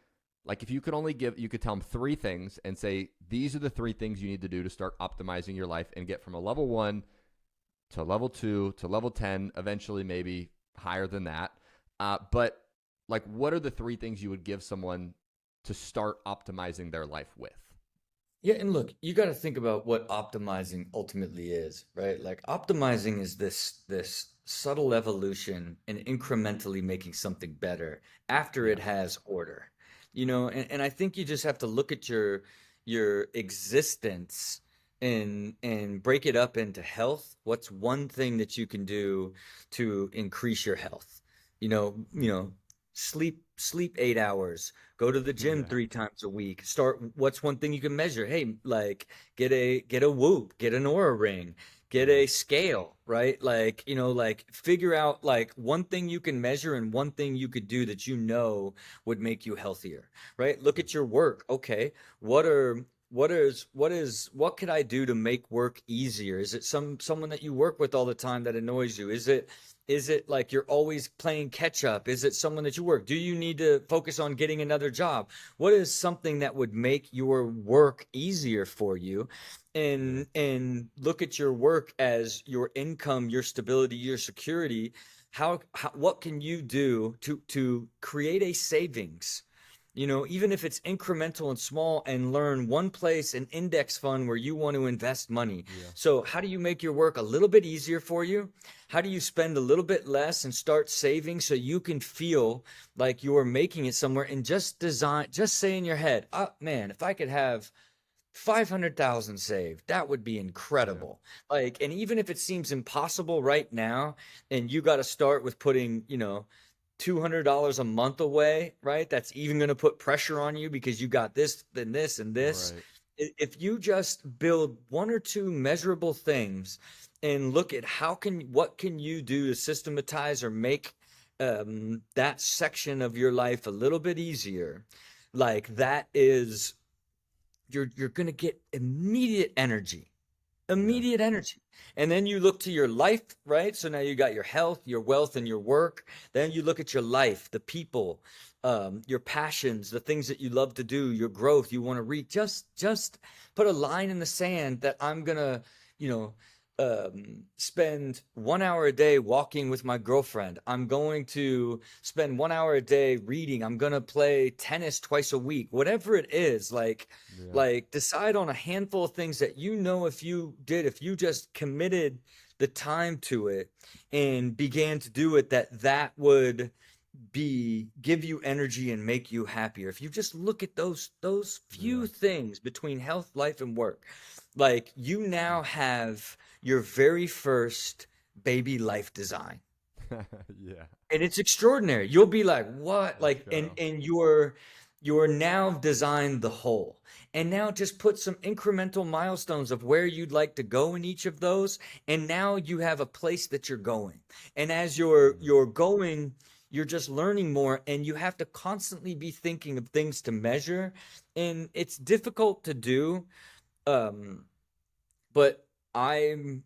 like if you could only give you could tell them 3 things and say these are the 3 things you need to do to start optimizing your life and get from a level 1 to level 2 to level 10, eventually maybe higher than that. But like, what are the 3 things you would give someone to start optimizing their life with? Yeah, and look, you got to think about what optimizing ultimately is, right? Like optimizing is this subtle evolution and incrementally making something better after Yeah. it has order. And I think you just have to look at your existence and break it up into health. What's one thing that you can do to increase your health? Sleep 8 hours, go to the gym Yeah. 3 times a week. What's one thing you can measure? Hey, like get a Whoop, get an Aura ring, get Yeah. a scale, right? Like figure out like one thing you can measure and one thing you could do that would make you healthier, right? Look at your work. Okay, what could I do to make work easier? Is it someone that you work with all the time that annoys you? Is it like you're always playing catch up? Is it someone that you work? Do you need to focus on getting another job? What is something that would make your work easier for you? Yeah. And look at your work as your income, your stability, your security. What can you do to create a savings? Even if it's incremental and small, and learn one place, an index fund where you want to invest money. Yeah. So, how do you make your work a little bit easier for you? How do you spend a little bit less and start saving so you can feel like you're making it somewhere and just say in your head, oh man, if I could have 500,000 saved, that would be Yeah. incredible. Like, and even if it seems impossible right now, and you got to start with putting, $200 a month away, right? That's even going to put pressure on you because you got this, then this, and this. Right. If you just build 1 or 2 measurable things and look at what can you do to systematize or make that section of your life a little bit easier, like that is you're going to get Yeah. immediate energy. And then you look to your life, right? So now you got your health, your wealth, and your work. Then you look at your life, the people, your passions, the things that you love to do, your growth you want to reach. Just put a line in the sand that I'm gonna, you know, spend 1 hour a day walking with my girlfriend. I'm going to spend 1 hour a day reading. I'm gonna play tennis twice a week. Whatever it is, like Yeah. like decide on a handful of things that if you just committed the time to it and began to do it, that would be give you energy and make you happier. If you just look at those few Yeah. things between health, life, and work, like you now have your very first baby life design, Yeah. and it's extraordinary. You'll be like, what? Let's Like, and go. and you're now designed the whole. And now just put some incremental milestones of where you'd like to go in each of those, and now you have a place that you're going. And as Yeah. you're going, you're just learning more, and you have to constantly be thinking of things to measure, and it's difficult to do. Um, but I'm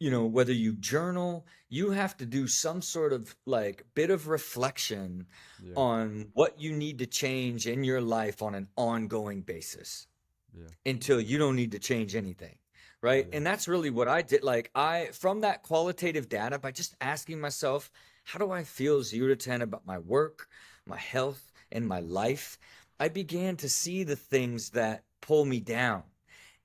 whether you journal, you have to do some sort of like bit of reflection Yeah. on what you need to change in your life on an ongoing basis Yeah. until you don't need to change anything. Right. Yeah. And that's really what I did. Like, from that qualitative data, by just asking myself, how do I feel 0 to 10 about my work, my health, and my life? I began to see the things that pull me down,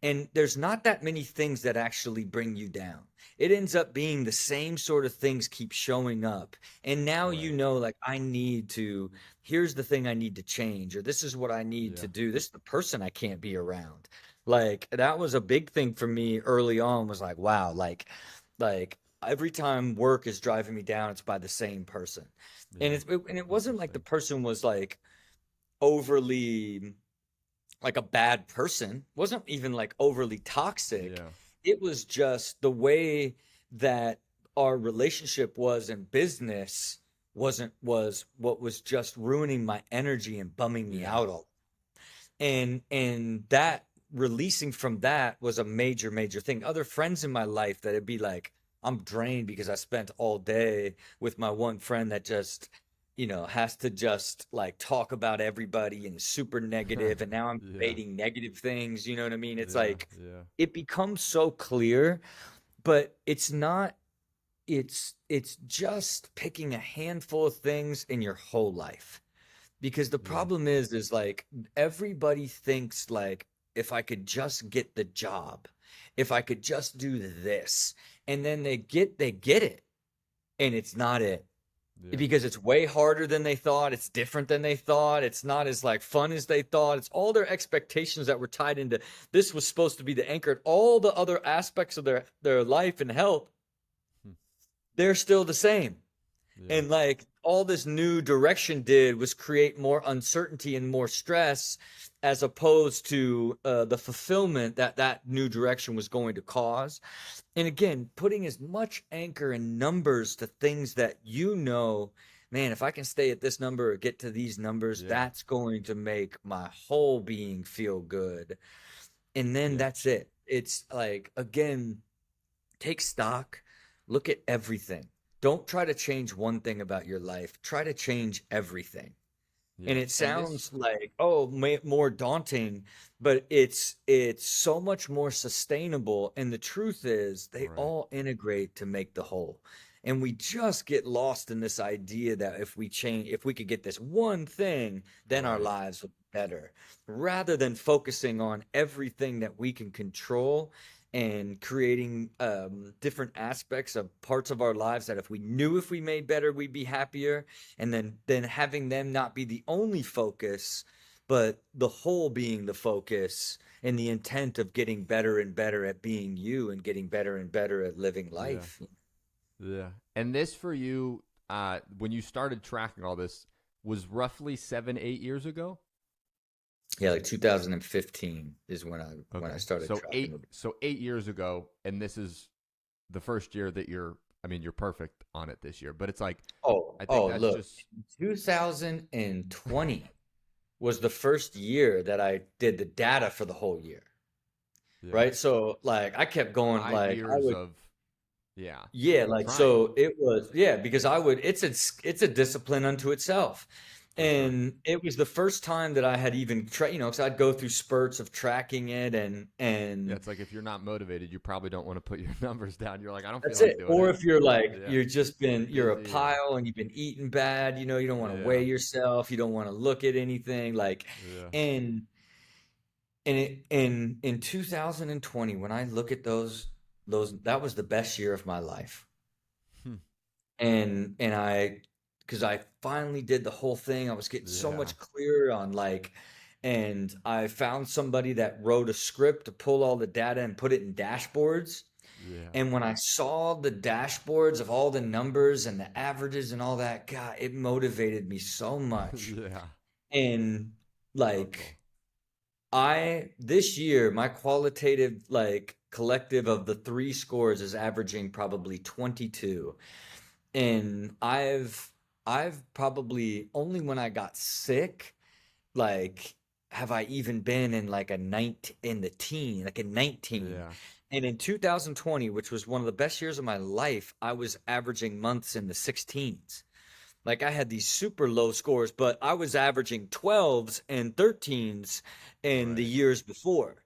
And there's not that many things that actually bring you down. It ends up being the same sort of things keep showing up. And now you Right. know, like, I need to, here's the thing I need to change, or this is what I need to Yeah. do. This is the person I can't be around. Like, that was a big thing for me early on, was like, wow, like every time work is driving me down, it's by the same person. And Yeah. and it wasn't like the Interesting. person was like overly like a bad person, wasn't even like overly toxic. Yeah. It was just the way that our relationship was in business wasn't was what was just ruining my energy and bumming me Yeah. out all. And that releasing from that was a major thing. Other friends in my life that it'd be like, I'm drained because I spent all day with my one friend that just, has to just like talk about everybody and is super negative. And now I'm Yeah. debating negative things. You know what I mean? It's Yeah. like Yeah. it becomes so clear, but it's not, it's just picking a handful of things in your whole life. Because the Yeah. problem is like everybody thinks like, if I could just get the job, if I could just do this, and then they get it, and it's not it. Yeah. Because it's way harder than they thought, it's different than they thought, it's not as like fun as they thought. It's all their expectations that were tied into this was supposed to be the anchor. All the other aspects of their life and health, Hmm. they're still the same. Yeah. And like all this new direction did was create more uncertainty and more stress, as opposed to the fulfillment that that new direction was going to cause. And again, putting as much anchor and numbers to things that man, if I can stay at this number or get to these numbers, Yeah. that's going to make my whole being feel good. And then Yeah. that's it. It's like, again, take stock, look at everything. Don't try to change one thing about your life. Try to change everything. And Yeah. it And this, sounds like, oh, more daunting, but it's so much more sustainable. And the truth is, they right. all integrate to make the whole. And we just get lost in this idea that if we could get this one thing, then our Right. lives would be better, rather than focusing on everything that we can control and creating different aspects of parts of our lives that if we made better, we'd be happier. And then having them not be the only focus, but the whole being the focus, and the intent of getting better and better at being you and getting better and better at living Yeah. life. Yeah. And this for you, when you started tracking all this, was roughly 7, 8 years ago. Yeah, like 2015 is when I Okay. started So tracking. 8 years ago, and this is the first year that I mean, you're perfect on it this year, but it's like, I think that's Look, just, 2020 was the first year that I did the data for the whole year, yeah, right? So like I kept going, five like I years would. of, yeah, Yeah, like trying so it was, yeah, because it's a discipline unto itself. for sure. And it was the first time that I had even because I'd go through spurts of tracking it, and Yeah. and It's like if you're not motivated, you probably don't want to put your numbers down. You're like, I don't feel that's like it. doing Or it. if you're like Yeah. You're you're a busy and, pile and you've been eating bad, you don't want to weigh yeah, yourself, you don't want to look at anything like. yeah, And in 2020, when I look at those that was the best year of my life. hmm, And I because I finally did the whole thing. I was getting so yeah, much clearer on like, and I found somebody that wrote a script to pull all the data and put it in dashboards. yeah, And when I saw the dashboards of all the numbers and the averages and all that, God, it motivated me so much. yeah. And So cool. like this year, my qualitative like collective of the three scores is averaging probably 22. And I've probably only when I got sick, like, have I even been in like a 19 in the teen, like a 19. Yeah. And in 2020, which was one of the best years of my life, I was averaging months in the 16s. Like I had these super low scores, but I was averaging 12s and 13s in the Right. years before.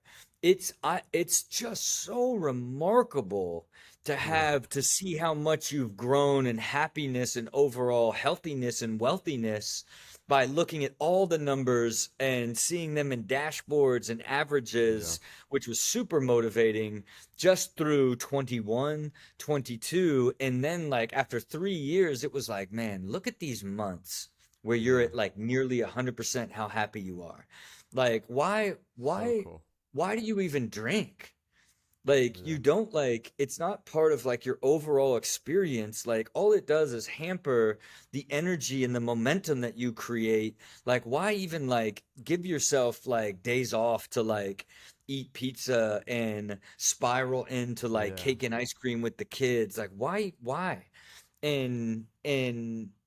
It's just so remarkable to Yeah. see how much you've grown in happiness and overall healthiness and wealthiness by looking at all the numbers and seeing them in dashboards and Yeah. averages, which was super motivating just through 21, 22. And then, like, after 3 years, it was like, man, look at these months where you're Yeah. at like nearly 100% how happy you are. Like, why, So why, cool. why do you even drink? Like, you Yeah. don't like, it's not part of like your overall experience. Like, all it does is hamper the energy and the momentum that you create. Like, why even like give yourself like days off to like eat pizza and spiral into like Yeah. cake and ice cream with the kids? Like, why? And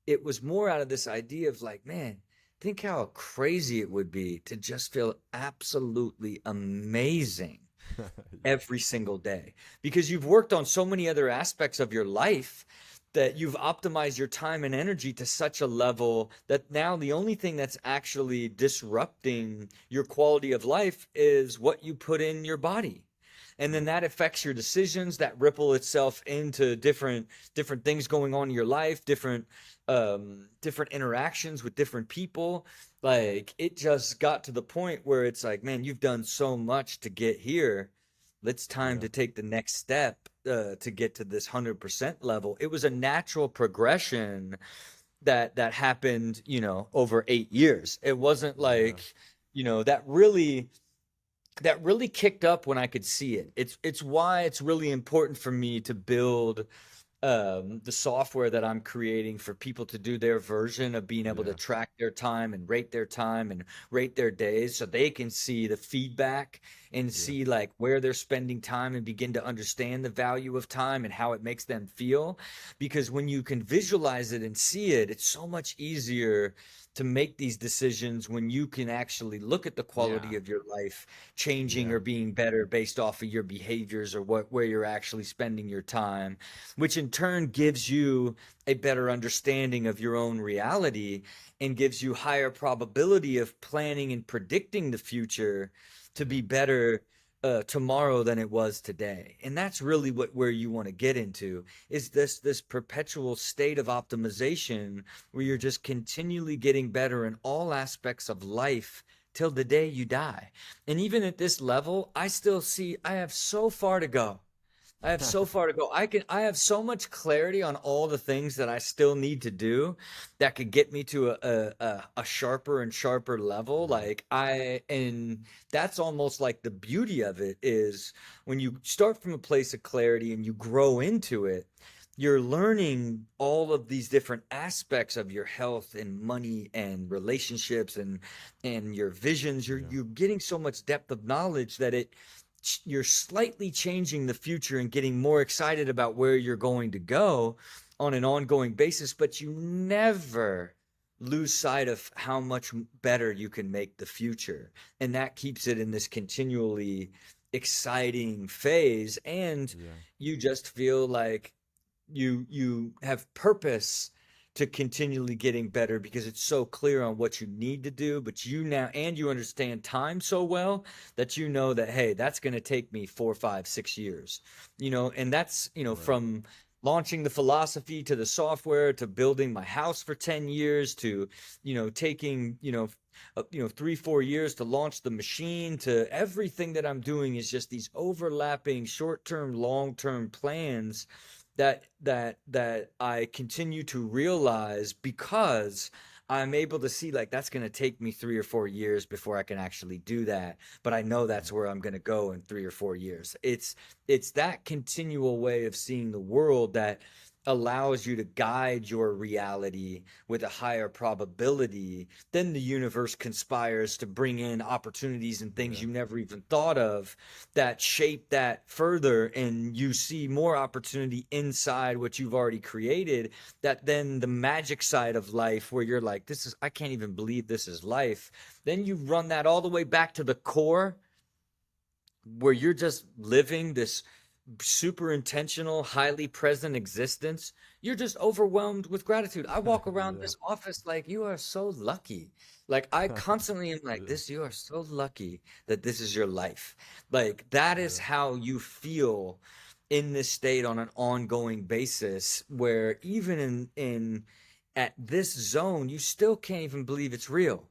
it was more out of this idea of like, man, think how crazy it would be to just feel absolutely amazing Yeah. every single day, because you've worked on so many other aspects of your life, that you've optimized your time and energy to such a level that now the only thing that's actually disrupting your quality of life is what you put in your body. And then Yep. that affects your decisions, that ripple itself into different things going on in your life, different interactions with different people. Like, it just got to the point where it's like, man, you've done so much to get here. It's time Yeah. to take the next step, to get to this 100% level. It was a natural progression that happened, over 8 years. It wasn't Yeah. like, that really kicked up when I could see it. It's why it's really important for me to build the software that I'm creating for people to do their version of being able to Yeah. track their time and rate their days, so they can see the feedback and Yeah. see like where they're spending time and begin to understand the value of time and how it makes them feel. Because when you can visualize it and see it, it's so much easier to make these decisions when you can actually look at the Yeah. quality of your life changing Yeah. or being better based off of your behaviors, or where you're actually spending your time, which in turn gives you a better understanding of your own reality and gives you higher probability of planning and predicting the future to Yeah. be better tomorrow than it was today. And that's really where you want to get into, is this perpetual state of optimization where you're Yeah. just continually getting better in all aspects of life till the day you die. And even at this level, I still see I have so far to go. I have so far to go. I have so much clarity on all the things that I still need to do that could get me to a sharper and sharper level. Yeah. And that's almost like the beauty of it, is when you start from a place of clarity and you grow into it, you're learning all of these different aspects of your health and money and relationships and your visions. You're Yeah. you're getting so much depth of knowledge that you're slightly changing the future and getting more excited about where you're going to go on an ongoing basis, but you never lose sight of how much better you can make the future. And that keeps it in this continually exciting phase. And Yeah. you just feel like you have purpose to continually getting better, because it's so clear on what you need to do. But you understand time so well that you know that, hey, that's going to take me 4 5 6 years, and that's, Right. from launching the philosophy to the software to building my house for 10 years to, taking, 3 4 years to launch the machine, to everything that I'm doing is just these overlapping short-term long-term plans that I continue to realize, because I'm able to see like that's going to take me 3 or 4 years before I can actually do that, but I know Yeah. that's where I'm going to go in 3 or 4 years. It's that continual way of seeing the world that allows you to guide your reality with a higher probability. Then the universe conspires to bring in opportunities and things Yeah. you never even thought of, that shape that further, and you see more opportunity inside what you've already created. That then the magic side of life, where you're like, I can't even believe this is life. Then you run that all the way back to the core, where you're just living this super intentional, highly present existence. You're just overwhelmed with gratitude. I walk around Yeah. this office like, you are so lucky. Like, I constantly am like, Yeah. this, you are so lucky that this is your life. Like, that is Yeah. how you feel in this state on an ongoing basis, where even at this zone, you still can't even believe it's real,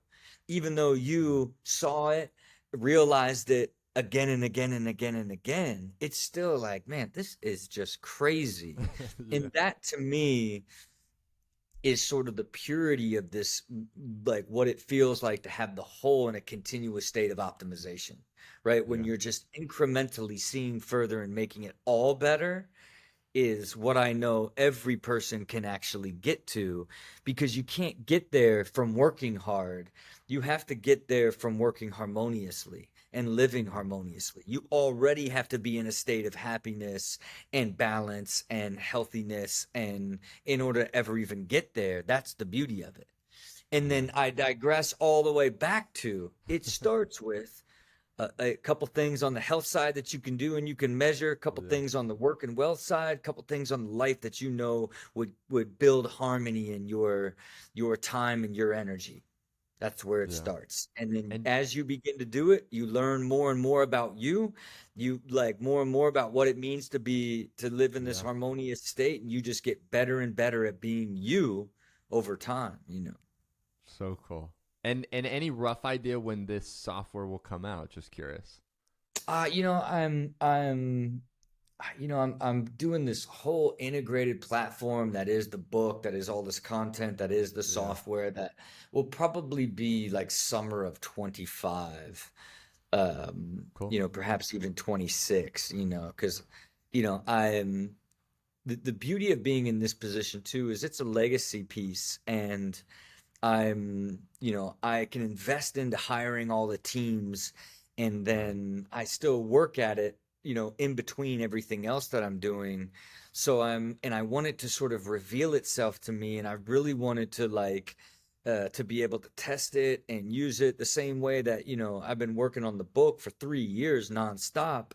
even though you saw it, realized it again and again and again and again. It's still like, man, this is just crazy. Yeah. And that to me is sort of the purity of this, like what it feels like to have the whole in a continuous state of optimization, right? When Yeah. you're just incrementally seeing further and making it all better is what I know every person can actually get to, because you can't get there from working hard. You have to get there from working harmoniously and living harmoniously. You already have to be in a state of happiness and balance and healthiness, and in order to ever even get there, that's the beauty of it. And Yeah. then I digress all the way back to it starts with a couple things on the health side that you can do and you can measure, a couple Yeah. things on the work and wealth side, a couple things on the life that you know would build harmony in your time and your energy. That's where it Yeah. starts. And then And as you begin to do it, you learn more and more about you. You like more and more about what it means to live in this yeah. harmonious state, and you just get better and better at being you over time, you know. So cool. And any rough idea when this software will come out? Just curious. You know, I'm doing this whole integrated platform that is the book, that is all this content, that is the Yeah. software, that will probably be like summer of 25. Cool. You know, perhaps even 26, you know, because, you know, I'm the beauty of being in this position too is it's a legacy piece, and you know, I can invest into hiring all the teams, and Right. then I still work at it, you know, in between everything else that I'm doing. So and I want it to sort of reveal itself to me, and I really wanted to like, to be able to test it and use it the same way that, you know, I've been working on the book for 3 years nonstop,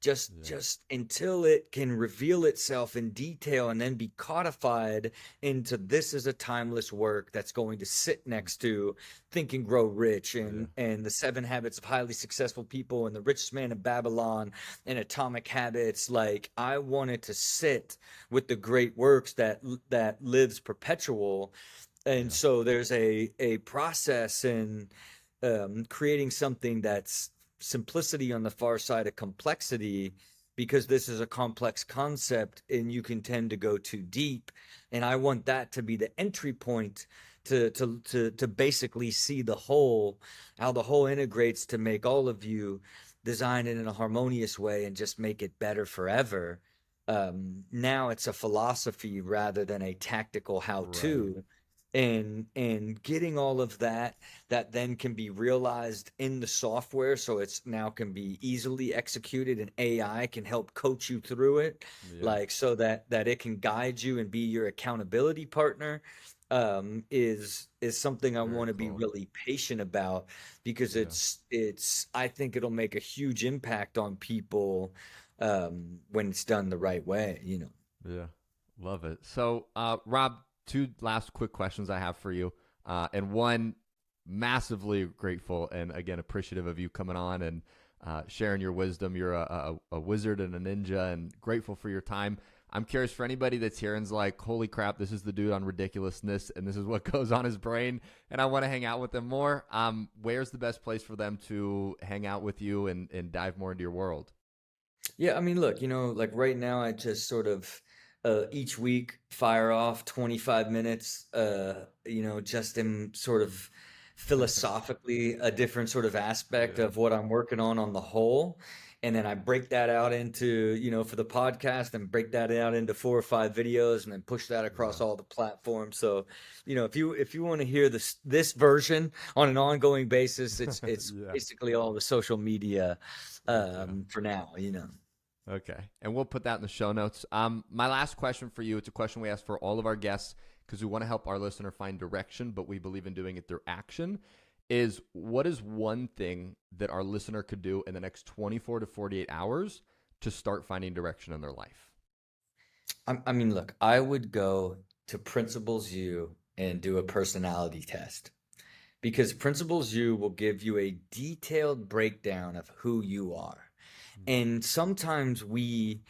Yeah. just until it can reveal itself in detail and then be codified into this is a timeless work that's going to sit next to Think and Grow Rich Yeah. and the 7 Habits of Highly Successful People and The Richest Man in Babylon and Atomic Habits. Like, I wanted to sit with the great works that lives perpetual. And Yeah. so there's a process in creating something that's simplicity on the far side of complexity, because this is a complex concept and you can tend to go too deep. And I want that to be the entry point to basically see the whole, how the whole integrates to make all of you design it in a harmonious way and just make it better forever. Now it's a philosophy rather than a tactical how Right. to, and getting all of that then can be realized in the software, so it's now can be easily executed, and AI can help coach you through it, Yeah. like so that it can guide you and be your accountability partner. Is something I Very want to be cool. really patient about, because Yeah. it's I think it'll make a huge impact on people, when it's done the right way, you know. Yeah. Love it. So, Rob, two last quick questions I have for you. And one, massively grateful and again appreciative of you coming on and sharing your wisdom. You're a wizard and a ninja, and grateful for your time. I'm curious for anybody that's here and's like, holy crap, this is the dude on Ridiculousness, and this is what goes on his brain, and I want to hang out with him more. Where's the best place for them to hang out with you and dive more into your world? Yeah, I mean, look, you know, like right now, I just sort of each week fire off 25 minutes, you know, just in sort of philosophically a different sort of aspect Yeah. of what I'm working on the whole. And then I break that out into, you know, for the podcast, and break that out into 4 or 5 videos, and then push that across Yeah. all the platforms. So, you know, if you want to hear this version on an ongoing basis, it's Yeah. basically all the social media, Heck yeah. for now, you know. Okay. And we'll put that in the show notes. My last question for you, it's a question we ask for all of our guests because we want to help our listener find direction, but we believe in doing it through action, is what is one thing that our listener could do in the next 24 to 48 hours to start finding direction in their life? I mean, look, I would go to Principles U and do a personality test, because Principles U will give you a detailed breakdown of who you are. Mm. And sometimes we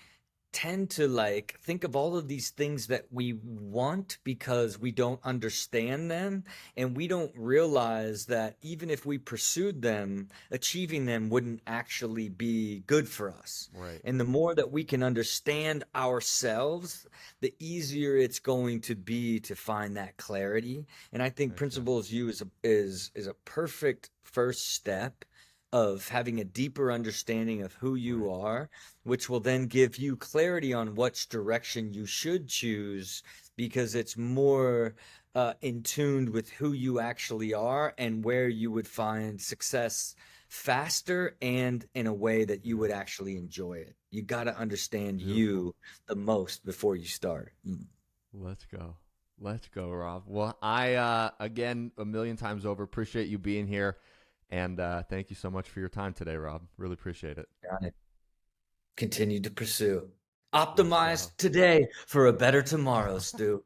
tend to like think of all of these things that we want because we don't understand them, and we don't realize that even if we pursued them, achieving them wouldn't actually be good for us. Right. And the more that we can understand ourselves, the easier it's going to be to find that clarity. And I think Heck yeah. Principles U is a perfect first step of having a deeper understanding of who you Right. are, which will then give you clarity on which direction you should choose, because it's more in tune with who you actually are and where you would find success faster and in a way that you would actually enjoy it. You got to understand Beautiful. you the most before you start. Let's go. Let's go, Rob. Well, I, again, a million times over, appreciate you being here. And thank you so much for your time today, Rob. Really appreciate it. Got it. Continue to pursue. Let's Optimize go. today for a better tomorrow, Stu.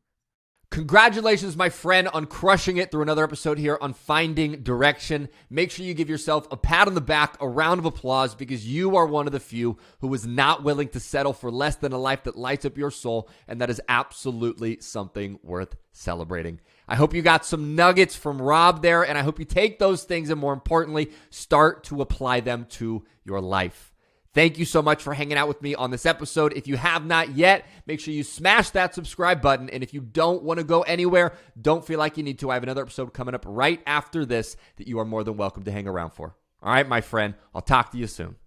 Congratulations, my friend, on crushing it through another episode here on Finding Direction. Make sure you give yourself a pat on the back, a round of applause, because you are one of the few who is not willing to settle for less than a life that lights up your soul, and that is absolutely something worth celebrating. I hope you got some nuggets from Rob there, and I hope you take those things and, more importantly, start to apply them to your life. Thank you so much for hanging out with me on this episode. If you have not yet, make sure you smash that subscribe button. And if you don't want to go anywhere, don't feel like you need to. I have another episode coming up right after this that you are more than welcome to hang around for. All right, my friend, I'll talk to you soon.